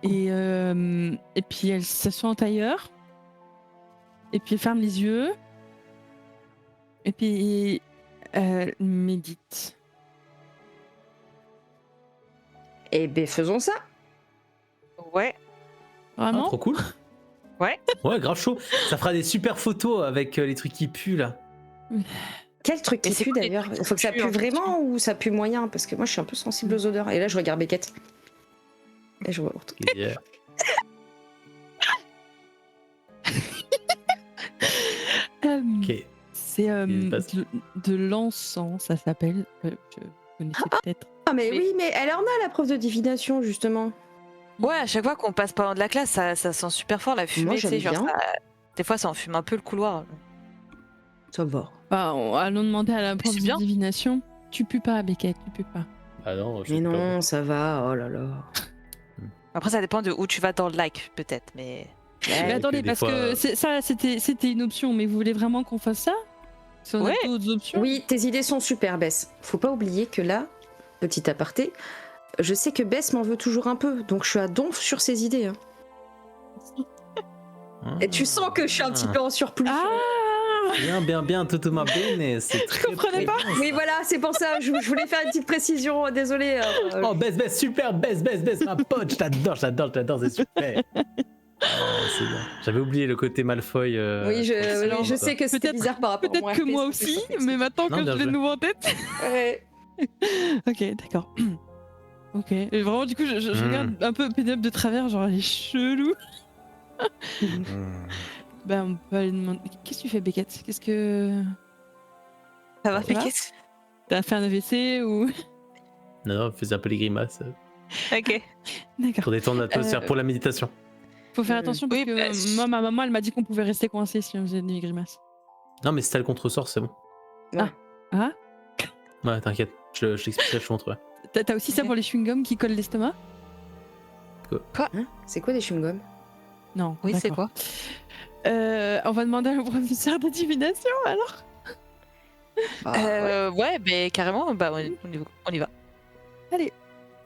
Et puis elle s'assoit en tailleur. Et puis elle ferme les yeux. Et puis elle médite. Eh ben, faisons ça. Ouais. Ah, Vraiment? trop cool. Ouais. Ouais, grave chaud. Ça fera des super photos avec les trucs qui puent là. Quel truc Mais qui c'est pue quoi les d'ailleurs? trucs Il faut que ça qui puent, pue en fait? vraiment ou ça pue moyen? Parce que moi je suis un peu sensible aux odeurs. Et là je regarde Beckett. Et je vois. Yeah. Ok. C'est Qu'est-ce qui se passe de l'encens, ça s'appelle. Vous connaissez peut-être. Ah mais Mais- oui, mais elle en a la preuve de divination justement. Ouais, à chaque fois qu'on passe par de la classe, ça sent super fort la fumée. Moi, tu sais, j'aime genre, bien. des fois, ça enfume un peu le couloir. Ça va. Bah, allons demander à la prof c'est de bien. divination. Tu pues pas, Beckett, tu pues pas. Ah non, je Mais sais pas. non, ça va. Oh là là. Après, ça dépend de où tu vas dans le like, peut-être. Mais Mais que attendez, des parce fois- que ça, c'était une option, mais vous voulez vraiment qu'on fasse ça? Si on Ouais. a d'autres options? Oui, tes idées sont super, Bess. Faut pas oublier que là, petit aparté, je sais que Bess m'en veut toujours un peu, donc je suis à donf sur ses idées. Hein. Et tu sens que je suis un petit peu en surplus. Ah! Bien, Totoma Bene, c'est très. comprenais très pas. bien, ça. Oui, voilà, c'est pour ça. Je voulais faire une petite précision. Désolée. Oh, Bess, super, Bess, ma pote, j'adore, c'est super. Oh, c'est bien. J'avais oublié le côté Malfoy. oui, alors, je sais que c'était peut-être- bizarre par rapport à Peut-être mon que RP, moi c'est aussi, plus mais maintenant Non, que bien je l'ai de joué. nouveau en tête. Ouais. Ok, d'accord. Ok. Et vraiment, du coup, je regarde un peu Pénélope de travers, genre, elle est chelou. Bah, on peut aller demander. Qu'est-ce que tu fais, Beckett? Qu'est-ce que. ça va, Ça va qu'est-ce- T'as fait un AVC ou. Non, faisais un peu les grimaces Ok. D'accord. pour détendre l'atmosphère pour la méditation. Faut faire Mm. attention parce Oui, que bah, moi, ma maman, elle m'a dit qu'on pouvait rester coincé si on faisait des grimaces. Non, mais si t'as le contresort, c'est bon. Ah? Ouais, t'inquiète, je t'expliquerai, je te montrerai. T'as aussi ça Ok. pour les chewing-gums qui collent l'estomac? Hein, c'est quoi des chewing-gums? Non. Oui, c'est d'accord. quoi? On va demander au professeur de divination alors. Ouais, mais carrément, bah, on y va.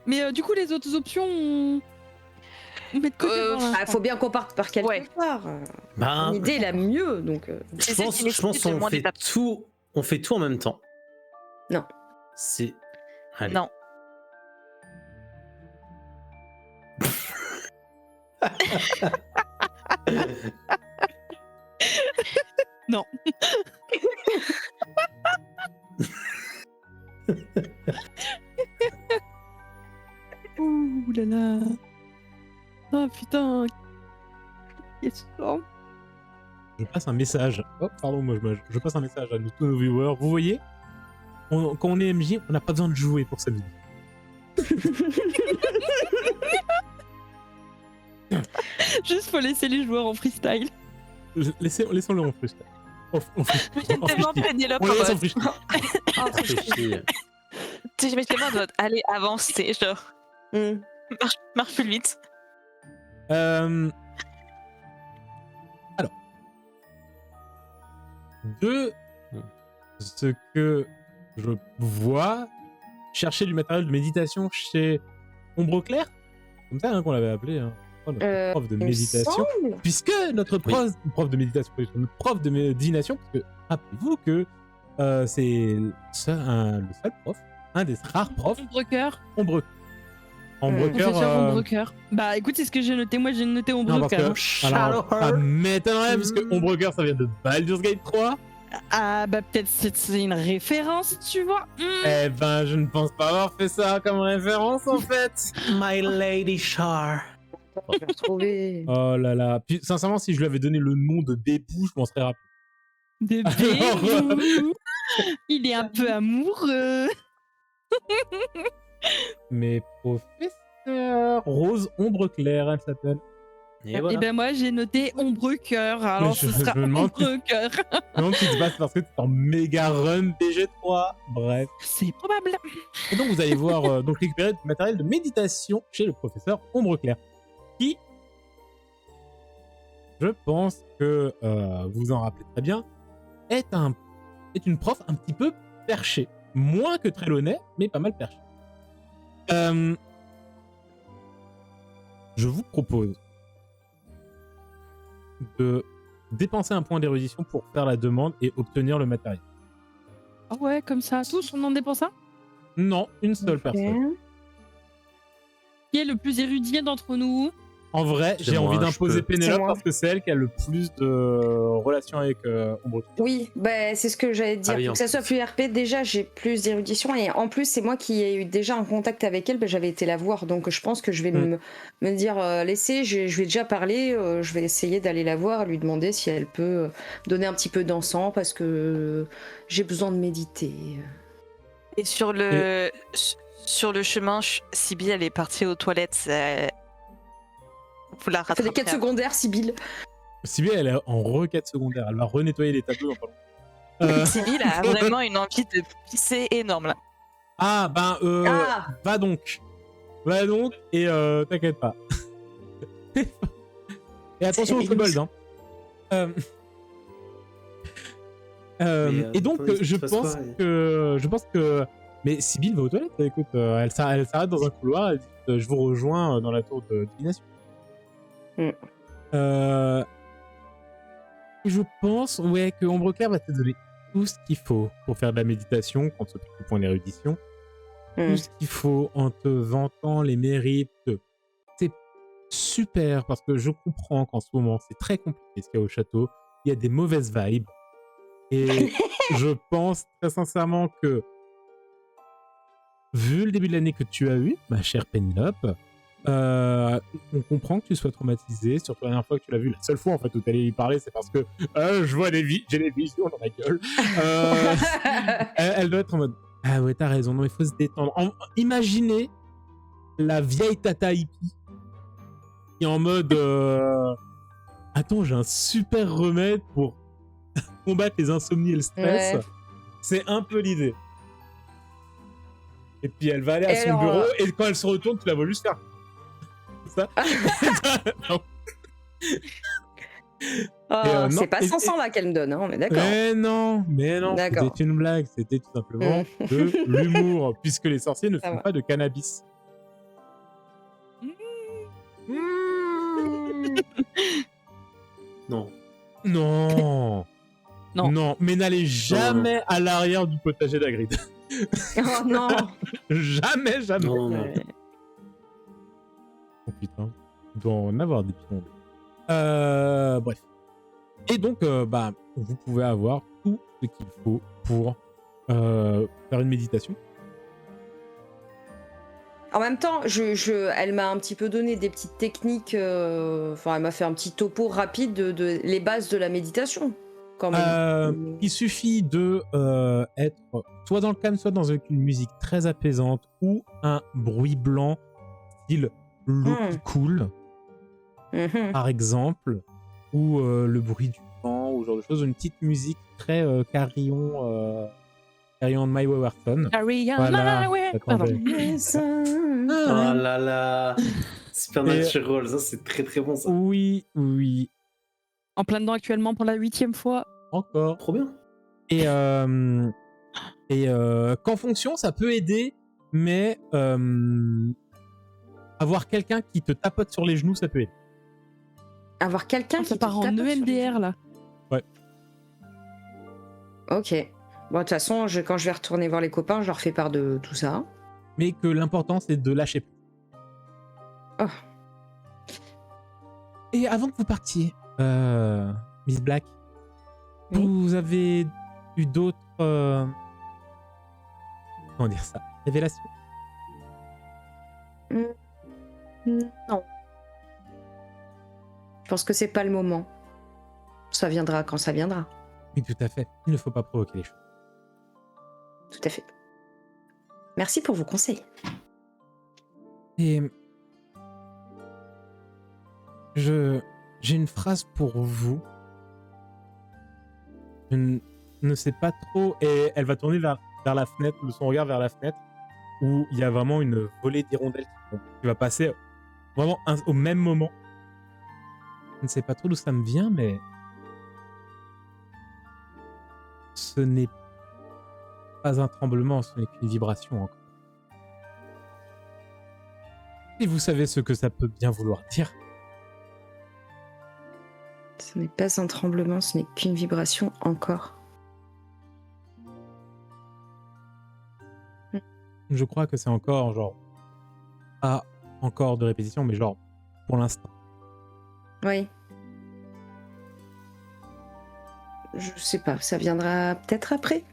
Mais du coup, les autres options, on met de côté pour l'instant. Ah, faut bien qu'on parte par quelque Ouais. part. Ben, L'idée la mieux, donc. C'est je celle pense, qui je pense nécessite le qu'on moins fait d'étapes. tout, on fait tout en même temps. Non. C'est. Allez. Non. Non. Ouh là là. Oh putain. Qu'est-ce que Je passe un message. Oh, pardon, je passe un message à tous nos viewers. Vous voyez, quand on est MJ, on n'a pas besoin de jouer pour cette vidéo. Juste faut laisser les joueurs en freestyle. Laissons-le en freestyle. En freestyle. Tellement Pénélope On en les laisse en mode. freestyle. Réfléchis. Tu sais, je mets tellement en mode, allez, avance, c'est genre, Hmm. marche plus vite. Alors. de ce que je vois, chercher du matériel de méditation chez Ombre Claire, comme ça qu'on l'avait appelé, hein, notre prof de il me méditation, semble. puisque notre prof de méditation, notre prof de divination, parce que rappelez-vous que c'est le seul prof, un des rares profs, Ombrecoeur. Ombrecoeur. Professeur Ombrecoeur. Bah écoute, c'est ce que j'ai noté. Moi, j'ai noté Non, parce Ombrecoeur. que, alors, ça m'étonnerait, parce que Ombrecoeur, ça vient de Baldur's Gate 3. Ah bah peut-être c'est une référence, tu vois. Eh ben, je ne pense pas avoir fait ça comme référence, en fait. My Lady Char. Je vais retrouver. Oh là là. Puis, sincèrement, si je lui avais donné le nom de Bépou, je m'en serais rappelé. De Alors, Bébou. Il est un peu amoureux. Mais professeur Rose Ombre Claire, elle s'appelle. Et Et voilà. ben moi, j'ai noté Ombrecoeur. Alors je- ce sera je me demande- Ombrecoeur. Non, tu te passes parce que tu es en méga run BG3. Bref. C'est probable. Et donc, vous allez voir donc récupérer du matériel de méditation chez le professeur Ombre Claire, qui, je pense que vous en rappelez très bien, est une prof un petit peu perchée. Moins que Trelawney, mais pas mal perchée. Je vous propose de dépenser un point d'érudition pour faire la demande et obtenir le matériel. Ah ouais, comme ça, tous, on en dépense un. Non, une seule personne. Qui est le plus érudit d'entre nous? En vrai, C'est j'ai moi, envie je d'imposer peux. Pénélope C'est moi. parce que c'est elle qui a le plus de relations avec Ombre Claire. Oui, bah, c'est ce que j'allais te dire. Ah oui, Pour en que ça soit plus. plus RP, déjà j'ai plus d'érudition et en plus c'est moi qui ai eu déjà un contact avec elle, bah, j'avais été la voir donc je pense que je vais me dire laissez, je vais déjà parler, je vais essayer d'aller la voir, lui demander si elle peut donner un petit peu d'encens parce que j'ai besoin de méditer. Et sur le chemin, Sibyl, elle est partie aux toilettes. Vous la Elle fait des rattrapez. quêtes secondaires, Sibyl. Sibyl, elle est en requête secondaire. Elle va renettoyer les tableaux dans pas longtemps. Sibyl a vraiment une envie de pisser énorme là. Ah, ben, Ah va donc. Va donc et t'inquiète pas. Et attention aux C'est kobolds, hein. Mais, Et donc, attendez, je ça se pense passe pas, que... Mais Sibyl va aux toilettes, écoute. Elle s'arrête dans un couloir, elle dit je vous rejoins dans la tour de divination. Mm. Je pense, ouais, que Ombre Claire va te donner tout ce qu'il faut pour faire de la méditation, quand tu au point d'érudition. Tout ce qu'il faut en te vantant les mérites. C'est super parce que je comprends qu'en ce moment c'est très compliqué ce qu'il y a au château. Il y a des mauvaises vibes. Et je pense très sincèrement que, vu le début de l'année que tu as eu, ma chère Pénélope, on comprend que tu sois traumatisée. Surtout la dernière fois que tu l'as vu, la seule fois en fait où tu allais lui parler, c'est parce que je vois j'ai des visions dans ma gueule. Elle doit être en mode ah ouais, t'as raison, non, il faut se détendre. Imaginez la vieille tata hippie qui est en mode attends, j'ai un super remède pour combattre les insomnies et le stress. Ouais. C'est un peu l'idée. Et puis elle va aller à Et son alors, bureau et quand elle se retourne, tu la vois juste faire ça. Non. Oh, non, c'est pas et- 500 là qu'elle me donne, hein, on est d'accord. Mais non, D'accord. c'était une blague, c'était tout simplement de l'humour, puisque les sorciers ne Ça font va. pas de cannabis. Non. Non. Non. Non, mais n'allez jamais à l'arrière du potager d'Agrid. Oh non. Jamais. Non, non. Ouais. Oh putain, il doit en avoir des pitons. Bref. Et donc, vous pouvez avoir tout ce qu'il faut pour faire une méditation. En même temps, elle m'a un petit peu donné des petites techniques. Enfin, elle m'a fait un petit topo rapide de les bases de la méditation. Quand même. Il suffit de être soit dans le calme, soit dans une musique très apaisante ou un bruit blanc, style l'eau qui coule, Mhm. par exemple, ou le bruit du vent, ou ce genre de choses, une petite musique très carillon de My Wayward Carry on Voilà, my way. attendez. Pardon. Oh là là. Supernatural, ça c'est très très bon ça. Oui, En plein dedans actuellement pour la 8e fois. encore. Trop bien. Qu'en fonction, ça peut aider, mais avoir quelqu'un qui te tapote sur les genoux, ça peut aider. Avoir quelqu'un qui Ça te part en tapote sur les EMDR là. Ok. Bon, de toute façon, quand je vais retourner voir les copains, je leur fais part de tout ça. Mais que l'important, c'est de lâcher prise. Oh. Et avant que vous partiez, Miss Black, Oui. vous avez eu d'autres... comment dire ça? Révélations? Non. Je pense que c'est pas le moment. Ça viendra quand ça viendra. Oui, tout à fait. Il ne faut pas provoquer les choses. Tout à fait. Merci pour vos conseils. Et j'ai une phrase pour vous. Je ne sais pas trop, et elle va tourner vers la fenêtre, son regard vers la fenêtre, où il y a vraiment une volée d'hirondelles qui va passer vraiment au même moment. Je ne sais pas trop d'où ça me vient, mais ce n'est pas un tremblement, ce n'est qu'une vibration encore. Et vous savez ce que ça peut bien vouloir dire. Ce n'est pas un tremblement, ce n'est qu'une vibration encore. Je crois que c'est encore, genre, pas encore de répétition, mais genre, pour l'instant. Oui. Je sais pas, ça viendra peut-être après.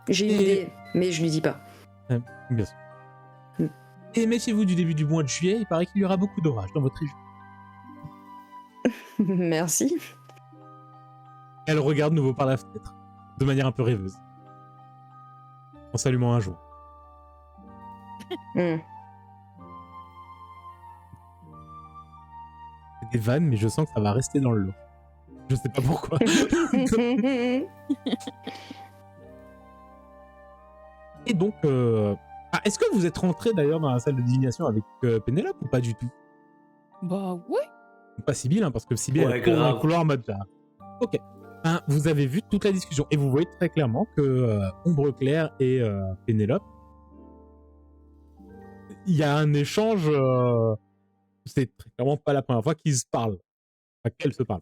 J'ai une idée, mais je lui dis pas. Bien sûr. Et méfiez-vous du début du mois de juillet, il paraît qu'il y aura beaucoup d'orages dans votre région. Merci. Elle regarde nouveau par la fenêtre, de manière un peu rêveuse, en s'allumant un jour. C'est des vannes, mais je sens que ça va rester dans le lot. Je sais pas pourquoi. Et donc, est-ce que vous êtes rentré d'ailleurs dans la salle de divination avec Pénélope ou pas du tout? Bah ouais. Pas Sibylle, hein, parce que Sibylle Ouais, elle court dans grave. le couloir en mode genre. Ok. Vous avez vu toute la discussion et vous voyez très clairement que Ombre Claire et Pénélope, il y a un échange. C'est très clairement pas la première fois qu'ils se parlent. Enfin, qu'elles se parlent.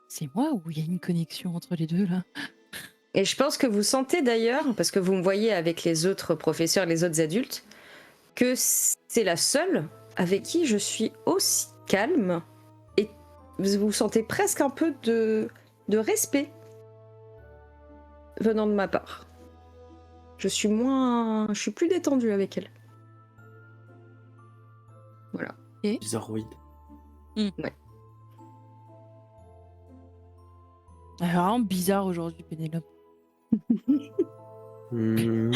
C'est moi ou il y a une connexion entre les deux là? Et je pense que vous sentez d'ailleurs, parce que vous me voyez avec les autres professeurs, les autres adultes, que c'est la seule avec qui je suis aussi calme. Et vous sentez presque un peu de respect venant de ma part. Je suis plus détendue avec elle. Voilà. Bizarroïde. Ouais. Elle est vraiment bizarre aujourd'hui, Pénélope. Ouais.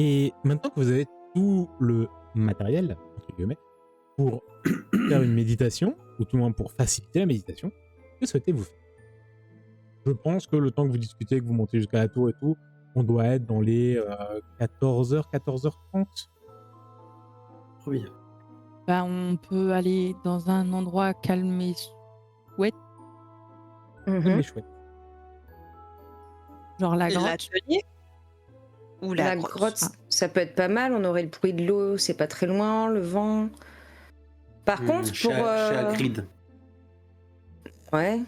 Et maintenant que vous avez tout le matériel, entre guillemets, pour faire une méditation, ou tout le moins pour faciliter la méditation, que souhaitez-vous faire? Je pense que le temps que vous discutez, que vous montez jusqu'à la tour et tout, on doit être dans les 14h, 14h30. Oui. Bah on peut aller dans un endroit calme et chouette, Mais chouette. genre la grotte. L'atelier ou La la grotte, grotte. ça peut être pas mal. On aurait le bruit de l'eau, c'est pas très loin, le vent. Par contre, Chez pour... Hagrid. Ouais.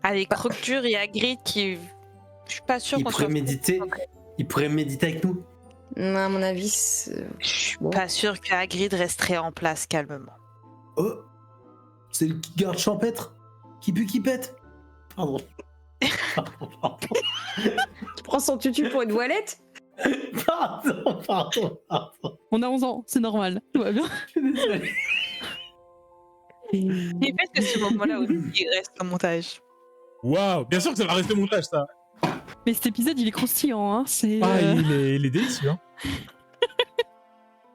Avec Crocture et Hagrid qui... Je suis pas sûre Il qu'on pourrait soit... méditer. Il pourrait méditer avec nous. À mon avis, Je suis Bon. pas sûre que Hagrid resterait en place calmement. Oh, c'est le garde champêtre qui pue qui pète. Pardon. Pardon. tu prends son tutu pour une voilette. Pardon. On a 11 ans, c'est normal, tout va bien. Je suis désolé. Et peut-être que ce moment-là aussi, il reste en montage. Waouh, bien sûr que ça va rester montage, ça. Mais cet épisode, il est croustillant, hein. C'est. Il est délicieux. Hein.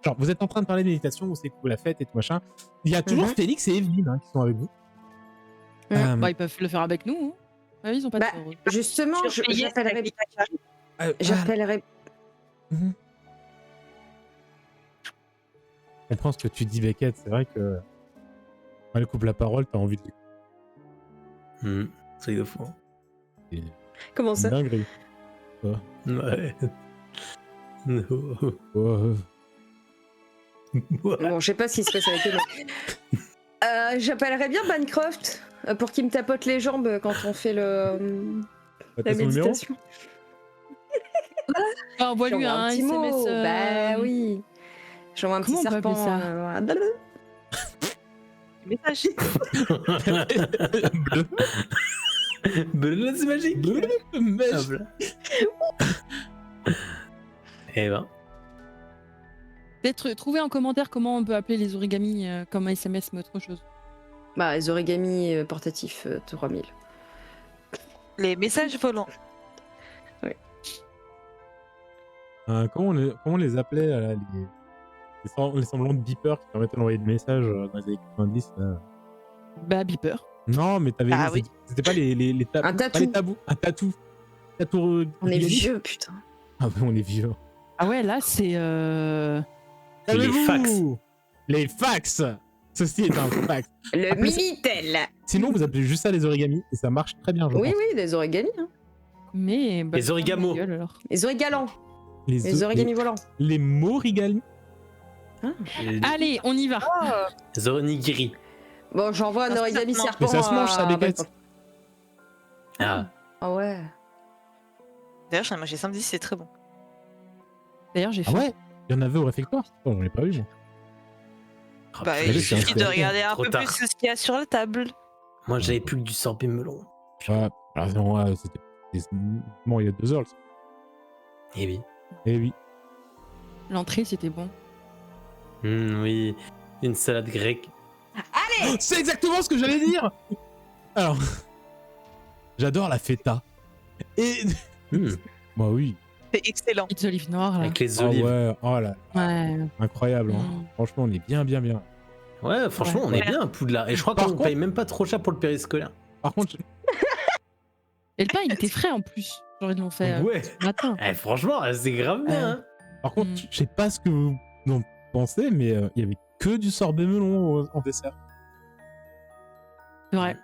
Genre, vous êtes en train de parler de méditation, vous savez que vous la faites et tout machin. Il y a toujours Félix et Evelyne hein, qui sont avec vous. Bah, ils peuvent le faire avec nous. Hein. Ah, ils ont pas de Bah, sort, eux. justement, j'appellerai. voilà. J'appellerai. comprends ce que tu dis, Beckett. C'est vrai que quand elle coupe la parole, t'as envie de... Truc de fou. C'est Comment une ça? dinguerie. Ouais. No. Ouais. Bon, je sais pas ce qui se passe avec eux. J'appellerais bien Bancroft pour qu'il me tapote les jambes quand on fait la T'as son numéro? méditation. Envoie-lui J'envoie un petit SMS. mot. Bah oui. J'envoie un petit Comment on peut appeler serpent. ça Blablabla. Message. Bleu. Bleu, c'est magique. Bleu. Hop là. Eh ben. Peut-être trouver en commentaire comment on peut appeler les origamis comme SMS mais autre chose. Bah, les origamis portatifs 3000. Les messages volants. Comment on les appelait là, les semblants de beepers qui permettaient d'envoyer des messages dans les années 90 là. Bah beeper. Non, mais t'avais Ah oui. c'était pas les tabous. Un tatou. Pas les tabous, un tatou. On est Gilly. vieux, putain. Ah ouais, on est vieux. Ah ouais là c'est Les fax. Les fax. Ceci est un fax. Le Appelez ça- Minitel. Sinon, vous appelez juste ça les origamis et ça marche très bien, je Oui, pense. oui, des origamis. Hein. mais bah, Les origamos. ma gueule, alors. Les origalants. Les origamis volants. Les morigami. Allez, on y va. Les onigiri. Bon, j'envoie un Un origami serpent. serpent. Mais ça se mange, ça, Beckett. Bancroft. Ah. Ah ouais. D'ailleurs, j'en ai mangé samedi, c'est très bon. D'ailleurs, j'ai Ah faim. ouais. Il y en avait au réflectoire. Oh, j'en ai pas eu. Moi. Bah, purée, il c'est suffit de incroyable. regarder un Trop peu tard. plus ce qu'il y a sur la table. Moi, j'avais plus que du sorbet melon. Ouais. Alors, non, ouais, c'était bon, il y a 2 heures. Eh oui. Eh oui. L'entrée c'était bon. Oui. Une salade grecque. Oh, c'est exactement ce que j'allais dire. Alors, j'adore la feta. Et bah oui. C'est excellent. Petites olives noires là. Avec les Ah olives. ouais. Oh là, Ouais. incroyable. Hein. Mm. Franchement, on est bien. Ouais, franchement, on est bien à Poudlard. Et je crois Par qu'on contre- paye même pas trop cher pour le périscolaire. Par contre, Et le pain il était frais en plus. Genre ils l'ont fait Ouais. ce matin. Eh, franchement, c'est grave bien. Hein. Mm. Je sais pas ce que vous en pensez, mais il y avait que du sorbet melon en dessert. C'est vrai.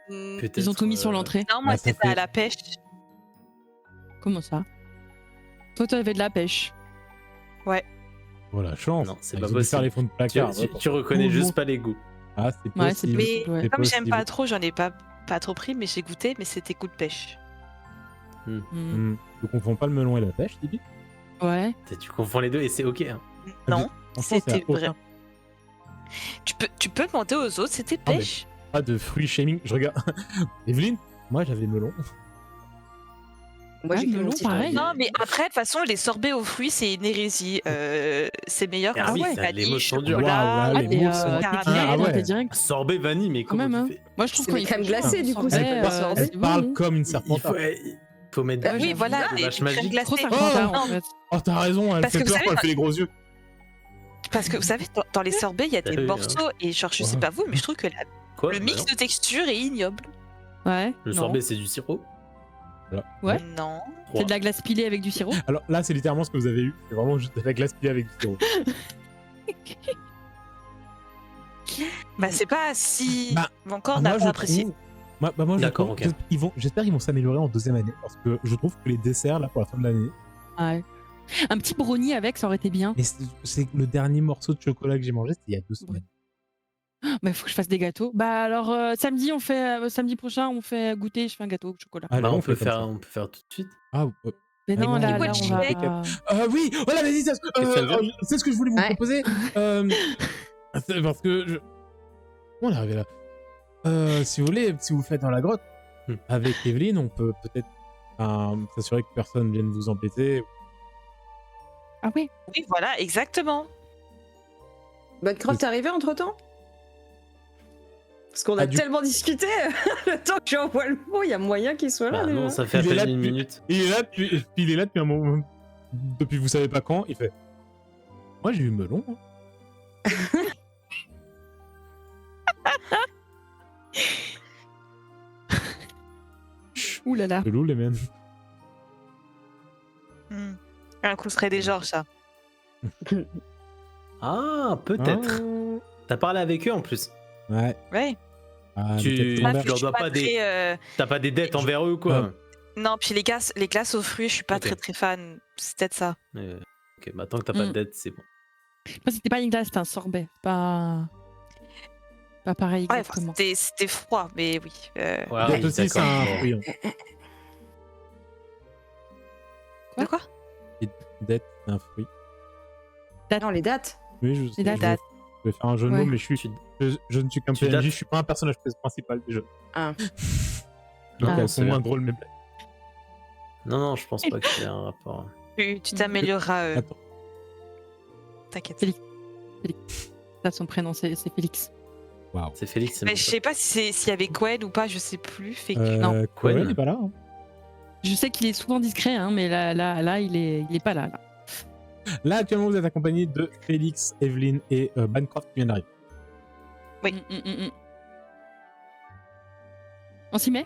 Peut-être, Ils ont tout mis sur l'entrée. Non, moi, Bah, ça c'était fait- à la pêche. Comment ça? Toi t'avais de la pêche. Oh la chance. Non, c'est Ils pas ont dû possible. faire les fonds de placard. Tu reconnais Tout le juste monde- pas les goûts. Ah, c'est Ouais, c'est possible. possible. Mais ouais. comme j'aime possible. pas trop, j'en ai pas trop pris, mais j'ai goûté, mais c'était goût de pêche. Mm. Tu confonds pas le melon et la pêche, Tibi? Ouais. Tu confonds les deux et c'est ok. Hein. Non, Franchement, c'est c'était vrai. aucun- Tu peux demander aux autres, c'était Ah, mais- pêche. Pas de fruits shaming. Je regarde. Evelyne, moi j'avais melon. Moi, Ah, j'ai que melon, mon petit pareil. origami. Non, mais après, de toute façon, les sorbets aux fruits, c'est une hérésie. C'est meilleur Ah quand oui, c'est ça, les mots vanille, sont durs. chocolat. Waouh, Ah, les t'es mots sont- t'es caramel. direct, Ah ouais. t'es direct. Sorbet vanille, mais Quand comment même, tu hein. fais Moi je trouve C'est qu'on des crèmes glacées, du coup, c'est c'est pas sorbet. Elle parle comme une serpentard. faut mettre Bah des- oui, j'avoue. voilà, des des vaches crèmes magiques. glacées. Trop serpentard Non, en fait. Oh, t'as raison, elle Parce fait que vous peur savez, quand elle fait les gros yeux. Parce que vous savez, dans les sorbets, il y a des oui, morceaux, et genre, je sais Ouais. pas vous, mais je trouve que Quoi le Bah mix non. de texture est ignoble. Ouais. Le non. sorbet, c'est du sirop. Ouais. Non. C'est de la glace pilée avec du sirop. Alors là, c'est littéralement ce que vous avez eu. C'est vraiment juste de la glace pilée avec du sirop. Bah, c'est pas si. Bah, Encore, on moi, n'a je pas apprécié. trouve- moi, je D'accord, trouve ok. j'espère qu'ils vont s'améliorer en deuxième année parce que je trouve que les desserts là pour la fin de l'année, Ouais. Un petit brownie avec, ça aurait été bien. et c'est le dernier morceau de chocolat que j'ai mangé, c'était il y a 2 semaines. Bah, il faut que je fasse des gâteaux. Bah, alors, samedi, samedi prochain, on fait goûter, je fais un gâteau au chocolat. Allez, Bah, on peut fait comme ça. faire tout de suite. Ah, Mais allez, non, bon, là, dis-moi, là, on cheesecake. va. oui, voilà, vas-y, Question c'est ce que je voulais vous Ouais. proposer. C'est parce que comment on est arrivé là si vous voulez, si vous faites dans la grotte avec Evelyne, on peut peut-être s'assurer que personne vienne vous embêter. Ah ouais. Oui, voilà, exactement. Bancroft est arrivé entre temps? Parce qu'on a Ah, du- tellement discuté, le temps que j'envoie le mot, il y a moyen qu'il soit là. Bah déjà. non, ça fait à Il est là peine une depuis- minute. Il est là depuis un moment, depuis vous savez pas quand. Il fait. Moi j'ai eu melon. Hein. Ouh là là. C'est lourd les mêmes. Un coup serait des Georges, ça. Ah, peut-être. T'as parlé avec eux en plus. Ouais. Ouais. Ah, Tu- mais quel tu plan Là, d'air. leur je suis dois pas des- très, T'as pas des dettes envers eux, quoi. Non, puis les glaces aux fruits, je suis pas Ok. très fan. C'est peut-être ça. Ok, bah tant que t'as pas de Mm. dettes, c'est bon. Moi, c'était pas une glace, c'était un sorbet. Pas pareil Ouais, exactement. c'était froid, mais oui. Ouais, Dette oui, aussi, c'est d'accord. un Bon. fruit. Hein. De quoi? Dette, c'est un fruit. Non, les dates. Oui, je sais. Les dates. Je vais faire un jeu de mots, Ouais. mais je ne suis qu'un Tu PNJ, dates. je suis pas un personnage principal du jeu. Ah. Donc Ah. elles sont c'est moins bien. drôles, mes blagues. Non, je pense pas qu'il y ait un rapport. Tu t'amélioreras. Attends. T'inquiète. Félix. Ça, son prénom, c'est Félix. Waouh. C'est Félix, c'est Mais mon je pote. sais pas si s'il y avait Gwen ou pas, je sais plus. Fait que... Non. Cohen Cohen. n'est pas là. Hein. Je sais qu'il est souvent discret, hein, mais là, il est pas là. Là, actuellement, vous êtes accompagné de Félix, Evelyne et Bancroft qui viennent d'arriver. Oui. On s'y met?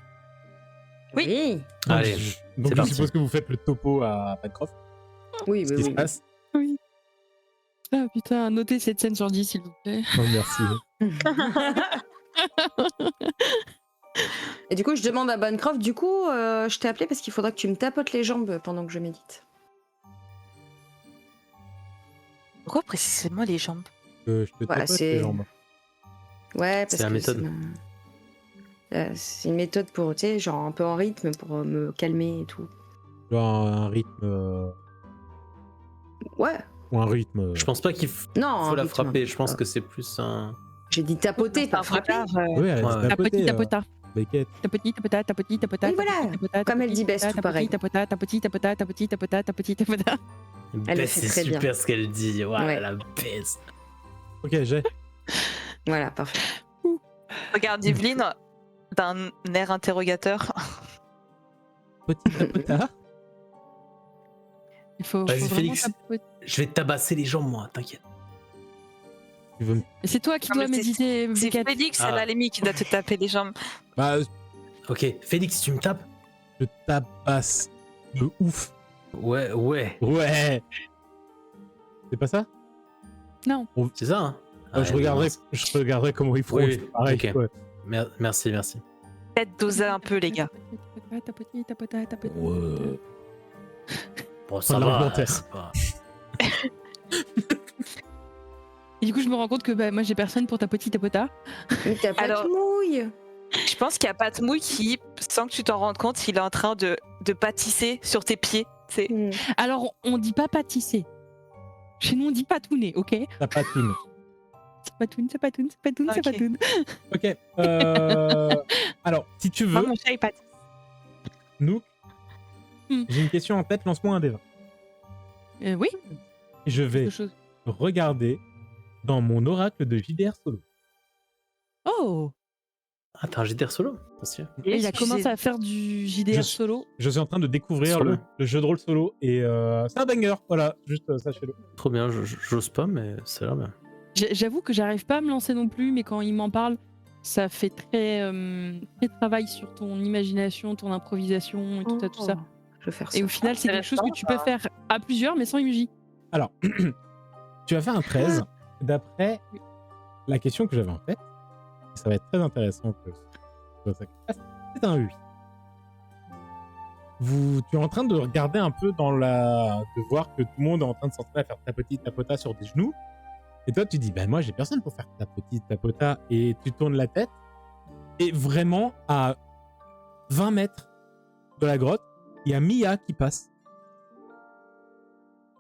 Oui. Donc, Allez, donc je parti. suppose que vous faites le topo à Bancroft. Oui, Ce oui, qui se oui. passe. Oui. Ah putain, notez cette scène sur 10, s'il vous plaît. Oh, merci. Et du coup, je demande à Bancroft, du coup, je t'ai appelé parce qu'il faudra que tu me tapotes les jambes pendant que je médite. Pourquoi précisément les jambes? Je te Voilà, tapote c'est- les jambes. Ouais, parce C'est la que méthode. c'est une méthode pour, tu sais, genre un peu en rythme pour me calmer et tout. Genre un rythme. Ouais. Ou un rythme. Je pense pas qu'il faut Non, un la rythme. frapper. Je pense que c'est plus un. J'ai dit tapoter, pas frapper. Ouais, elle Ouais. se tapoter, Tapoti, tapota. Beckett. Tapoti, tapota, tapoti, tapota. Oui, voilà. tapoti, tapota, Comme elle tapoti, dit Bess, tapota, tout pareil. Tapota, tapoti, tapota, tapoti, tapota, tapoti, tapota. Elle le Bess, fait c'est très bien. super ce qu'elle dit. Ouais, Ouais. la baisse. Ok, j'ai. Voilà, parfait. Regarde Yveline d'un air interrogateur. Petit tapota. Il faut Vas-y, vraiment Félix. tapoter. Je vais te tabasser les jambes, moi, t'inquiète. Tu veux me. Et c'est toi qui Non, dois mais méditer, C'est Beckett. Félix Ah. à la limite qui doit te taper les jambes. Bah, Ok, Félix, tu me tapes? je tabasse de ouf. Ouais. Ouais. C'est pas ça? C'est ça, hein? Je regarderai comment ils feront. Oui, c'est pareil. ok. Ouais. Merci. Peut-être doser un peu, les gars. Tapoti, tapota, tapoti. Ouais. Bon, ça Prendre va. l'argumentaire. C'est pas... Et du coup, je me rends compte que bah, moi, j'ai personne pour tapoti, tapota. Mais t'as pas Alors- de mouille. Je pense qu'il y a Pat Mouille qui, sans que tu t'en rendes compte, il est en train de pâtisser sur tes pieds. C'est Alors, on dit pas pâtisser. Chez nous, on dit patouner, ok? T'as pas de thune. C'est patoune, c'est patoune, c'est patoune, c'est Ok. patoune. Ok. Alors, si tu Moi, veux, mon chat il pâtisse. Nook, Hmm. j'ai une question en tête. Lance-moi un des 20. Oui, Et je vais quelque chose. regarder dans mon oracle de JDR Solo. Oh! Ah, t'as un JDR solo? Attention. Et il a commencé à faire du JDR Je- solo. Je suis en train de découvrir Trop le bien. jeu de rôle solo et c'est un banger. Voilà, juste sachez-le. Trop bien, j'ose pas, mais ça a l'air bien. J'avoue que j'arrive pas à me lancer non plus, mais quand il m'en parle, ça fait très travail sur ton imagination, ton improvisation et tout ça, tout ça. Oh, je vais faire ça. Et au final, c'est quelque chose que tu peux faire à plusieurs, mais sans MJ. Alors, tu vas faire un 13 d'après la question que j'avais en tête. Ça va être très intéressant que ça passe. C'est un 8. Tu es en train de regarder un peu de voir que tout le monde est en train de s'entraîner à faire tapoti tapota sur des genoux. Et toi, tu dis, ben moi, j'ai personne pour faire tapoti tapota. Et tu tournes la tête. Et vraiment, à 20 mètres de la grotte, il y a Mia qui passe.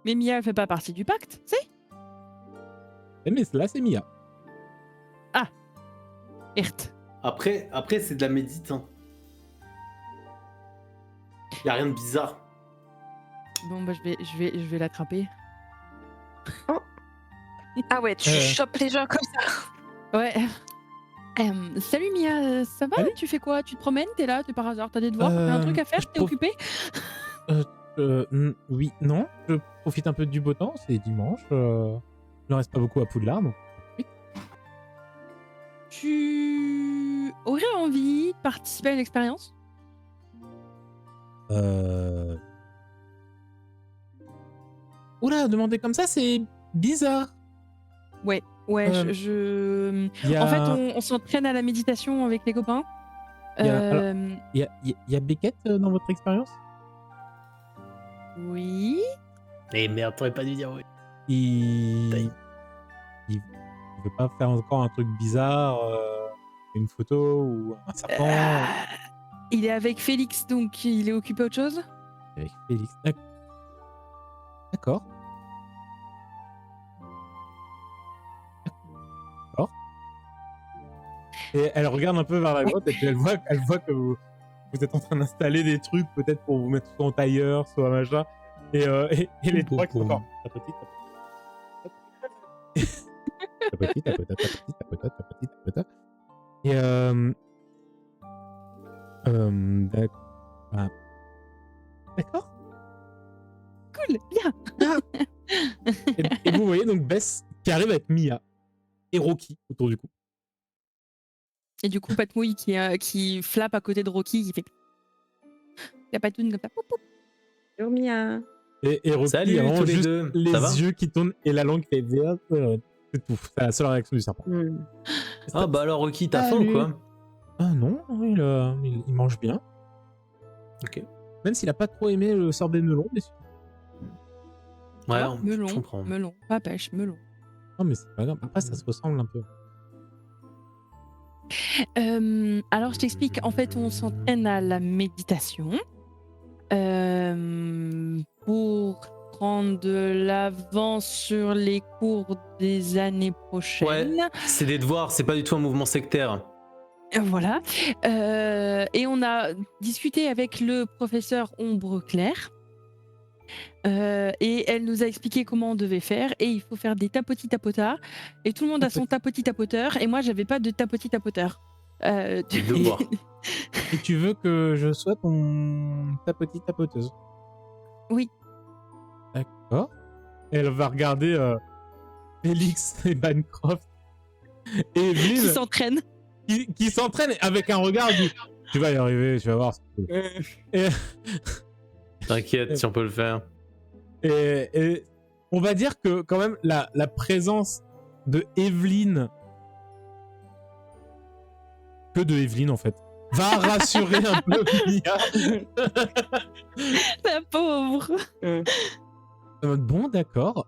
Mais Mia, elle fait pas partie du pacte, c'est? Mais là, c'est Mia. Ert. Après c'est de la médite. Hein. Y a rien de bizarre. Bon, bah, je vais l'attraper. Ah ouais, tu chopes les gens comme ça. Ouais. Salut Mia, ça va? Salut. Tu fais quoi? Tu te promènes? T'es là? T'es par hasard? T'as des devoirs? T'as un truc à faire? je T'es trouve- occupé? Oui, non. Je profite un peu du beau temps. C'est dimanche. Il ne reste pas beaucoup à Poudlard. Donc... Tu aurais envie de participer à l'expérience? Oula, demander comme ça, c'est bizarre. Ouais, Euh, il y a, En fait, on s'entraîne à la méditation avec les copains. il y a- alors, Euh, il y a Beckett dans votre expérience? Oui. Eh merde, t'aurais pas dû dire oui. Il... il veut pas faire encore un truc bizarre, une photo ou un serpent Il est avec Félix, donc il est occupé à autre chose. avec Félix. D'accord. D'accord. Et elle regarde un peu vers la grotte et puis elle voit que vous êtes en train d'installer des trucs peut-être pour vous mettre soit en tailleur, soit machin. Et les trois qui sont encore tapoti, tapoti, tapota, tapoti, tapota, tapoti, tapota. Et d'accord. Cool, bien. Et vous voyez donc Bess qui arrive avec Mia et Rocky autour du cou. Et du coup, Patmouille qui flappe à côté de Rocky, qui fait la patoune comme ça. Poup, poup. Bonjour Mia. Et Rocky Salut a vraiment tous les juste deux. les Ça va? yeux qui tournent et la langue qui fait c'est tout. C'est la seule réaction du serpent. Ah bah alors Rocky, t'as faim ou Salut. quoi? Ah non, il mange bien. Ok. Même s'il a pas trop aimé le sorbet melon, mais Ouais, Ah, je melon, comprends. melon, pas pêche, melon. non, mais c'est pas grave. Après, ça se ressemble un peu. Alors, je t'explique. En fait, on s'entraîne à la méditation pour prendre de l'avance sur les cours des années prochaines. Ouais, c'est des devoirs, c'est pas du tout un mouvement sectaire. Voilà. Et on a discuté avec le professeur Ombre Claire. Et elle nous a expliqué comment on devait faire. Et il faut faire des tapotis tapotas. Et tout le monde a son tapoti tapoteur. Et moi, j'avais pas de tapoti tapoteur. C'est le devoir. Et tu veux que je sois ta petite tapoteuse? Oui. D'accord. Elle va regarder Félix et Bancroft et Qui Evelyn s'entraîne. qui s'entraînent avec un regard du tu vas y arriver, tu vas voir. Et, T'inquiète, si on peut le faire. et on va dire que quand même la présence de Evelyn, que de Evelyn en fait, va rassurer un peu Mia. La pauvre. Bon, d'accord.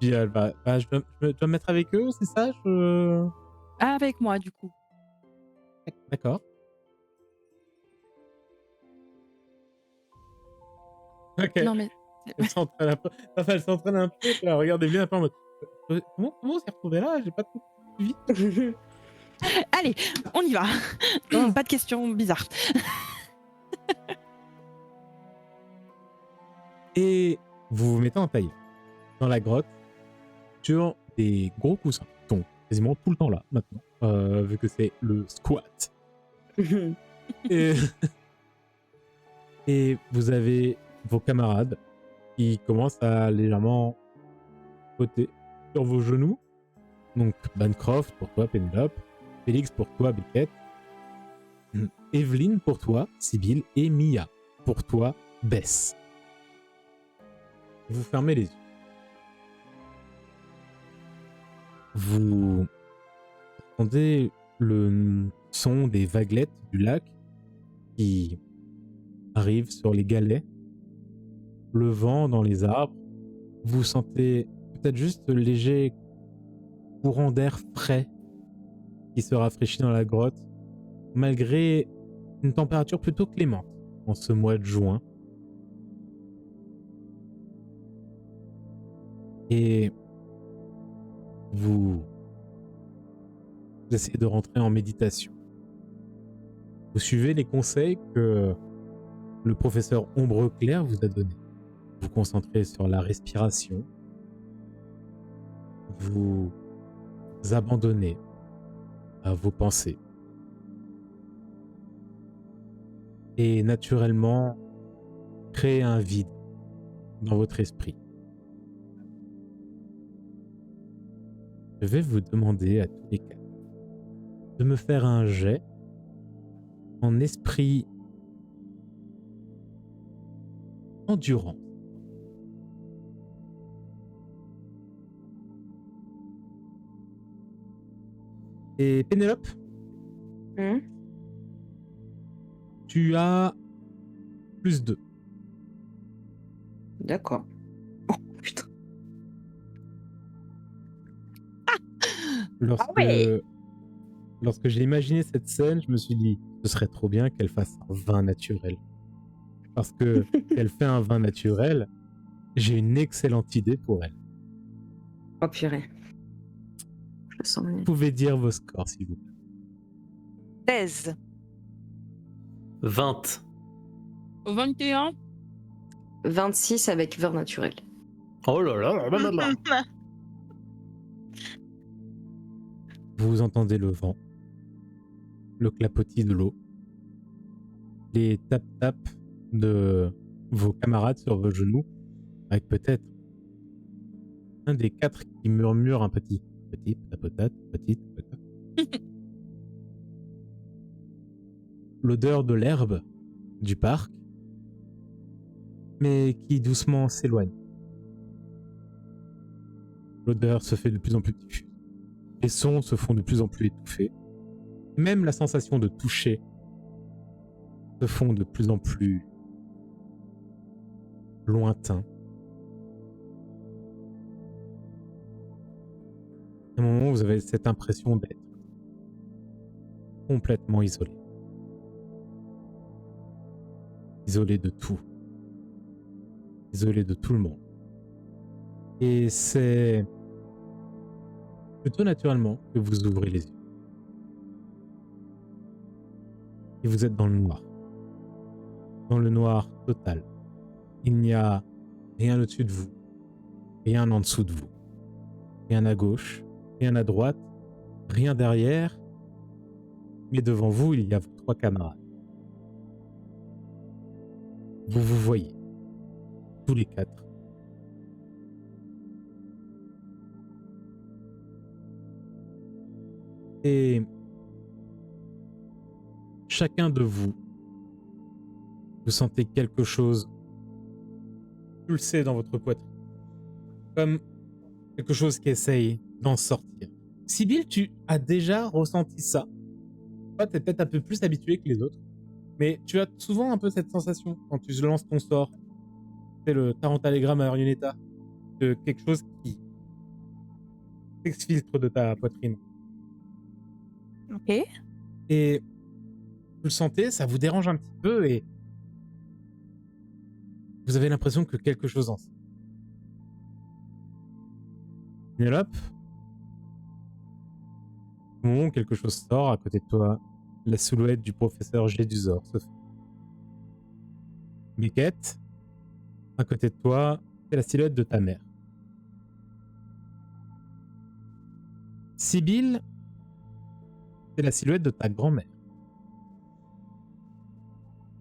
Puis elle va. Je dois me mettre avec eux, c'est ça? Avec moi, du coup. D'accord. Ok. Non, mais. Elle s'entraîne un peu. Enfin, elle s'entraîne un peu. Elle regarde Evelyn un peu en mode. Comment on s'est retrouvé là? J'ai pas tout suivi. Allez, on y va. Pas de questions bizarres. Et vous vous mettez en taille dans la grotte sur des gros coussins. Ils sont quasiment tout le temps là maintenant, vu que c'est le squat. et... et vous avez vos camarades qui commencent à légèrement sauter sur vos genoux. Donc Bancroft pour toi, Penelope, Félix pour toi, Beckett, Evelyn pour toi, Sibylle, et Mia pour toi, Bess. Vous fermez les yeux. Vous entendez le son des vaguelettes du lac qui arrivent sur les galets, le vent dans les arbres. Vous sentez peut-être juste le léger courant d'air frais qui se rafraîchit dans la grotte, malgré une température plutôt clémente en ce mois de juin. Et vous essayez de rentrer en méditation. Vous suivez les conseils que le professeur Ombre Claire vous a donnés. Vous concentrez sur la respiration. Vous abandonnez à vos pensées. Et naturellement, créez un vide dans votre esprit. Je vais vous demander à tous les quatre de me faire un jet en esprit endurance. Et Pénélope, Hmm. tu as +2. D'accord. Oh putain. Lorsque, lorsque j'ai imaginé cette scène, je me suis dit, ce serait trop bien qu'elle fasse un vin naturel. Parce que si elle fait un vin naturel, j'ai une excellente idée pour elle. Oh purée. Je le sens venir. Vous pouvez dire vos scores, s'il vous plaît. 16. 20. Au 21, 26 avec vin naturel. Oh là là là là là. Vous entendez le vent, le clapotis de l'eau, les tap-tap de vos camarades sur vos genoux, avec peut-être un des 4 qui murmure un petit tapotate, petit tapotate. L'odeur de l'herbe du parc, mais qui doucement s'éloigne. L'odeur se fait de plus en plus diffuse. Les sons se font de plus en plus étouffés. Même la sensation de toucher se font de plus en plus lointains. À un moment, vous avez cette impression d'être complètement isolé. Isolé de tout. Isolé de tout le monde. Et c'est plutôt naturellement que vous ouvrez les yeux. Et vous êtes dans le noir. Dans le noir total. Il n'y a rien au-dessus de vous. Rien en dessous de vous. Rien à gauche. Rien à droite. Rien derrière. Mais devant vous, il y a vos 3 camarades. Vous vous voyez. Tous les 4. Et chacun de vous, vous sentez quelque chose pulser dans votre poitrine. Comme quelque chose qui essaye d'en sortir. Sibyl, tu as déjà ressenti ça. Toi, t'es peut-être un peu plus habitué que les autres. Mais tu as souvent un peu cette sensation quand tu lances ton sort. C'est le Tarantallegra Marionetta. De quelque chose qui s'exfiltre de ta poitrine. Ok. Et vous le sentez, ça vous dérange un petit peu et vous avez l'impression que quelque chose en sort. Pénélope, au moment où quelque chose sort à côté de toi, la silhouette du professeur Gédusor se fait. Beckett, à côté de toi, c'est la silhouette de ta mère. Sibyl, c'est la silhouette de ta grand-mère.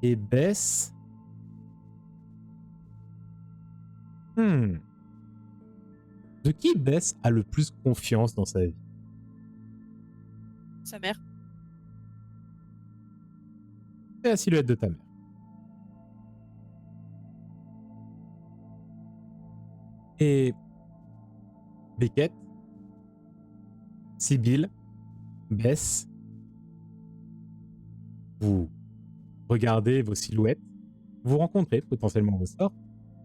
Et Bess... De qui Bess a le plus confiance dans sa vie? sa mère. C'est la silhouette de ta mère. Et Beckett, Sibyl, Bess, vous regardez vos silhouettes, vous rencontrez potentiellement vos sorts,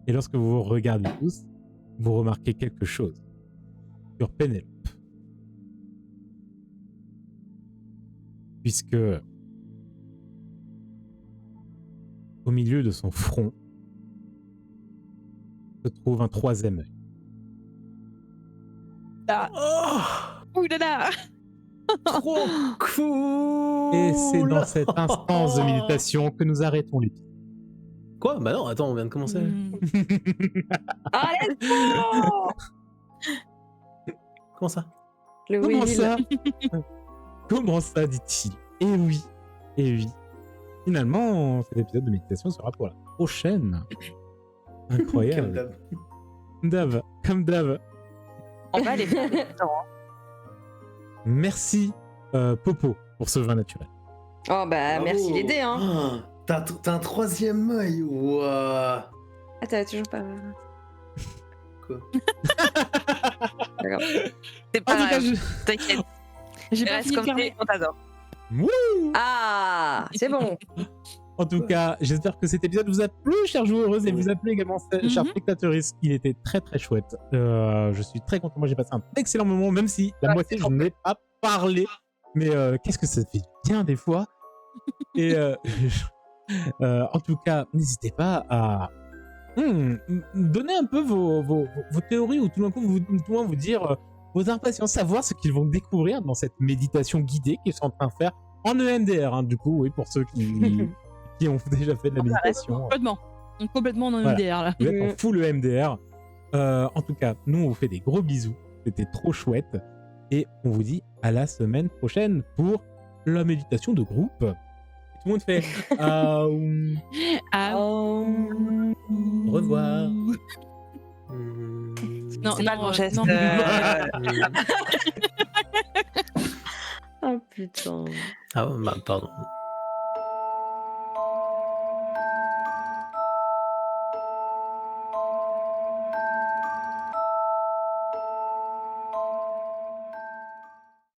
et lorsque vous vous regardez tous, vous remarquez quelque chose sur Pénélope. Puisque au milieu de son front se trouve un 3e œil. Ouh là là. Trop cool. Et c'est dans cette instance de méditation que nous arrêtons l'épisode. Quoi? Bah non, attends, on vient de commencer. Allez, Comment ça? le Comment Will. ça? Comment ça, dit-il? Eh oui, eh oui. Finalement, cet épisode de méditation sera pour la prochaine. Incroyable. Comme d'hab. On va aller faire des Merci Popo pour ce vin naturel. Oh bah merci les dés hein. Ah, t'as un 3e œil. Ouah. Ah t'as toujours pas... Quoi? D'accord. C'est En pas tout cas, grave, t'inquiète. J'ai Il pas reste fini de comme faire t'es, on t'adore. Ah, c'est bon. En tout cas, j'espère que cet épisode vous a plu, chers joueuses, et vous a plu également, chers Mhm. spectateurs. Il était très très chouette. Je suis très content. Moi, j'ai passé un excellent moment, même si la Ouais, moitié, c'est je trop n'ai pas parlé. Mais qu'est-ce que ça fait bien des fois. Et en tout cas, n'hésitez pas à donner un peu vos théories, ou tout d'un coup, tout le monde vous dire vos impressions, savoir ce qu'ils vont découvrir dans cette méditation guidée qu'ils sont en train de faire en EMDR. Hein, du coup, oui, pour ceux qui ont déjà fait de la méditation. complètement. On est complètement dans Voilà. MDR là. Vous êtes en full EMDR. En tout cas, nous, on vous fait des gros bisous. C'était trop chouette. Et on vous dit à la semaine prochaine pour la méditation de groupe. Et tout le monde fait Ah, au revoir. non, C'est pas le bon geste. non. Oh putain. Ah, bah, pardon.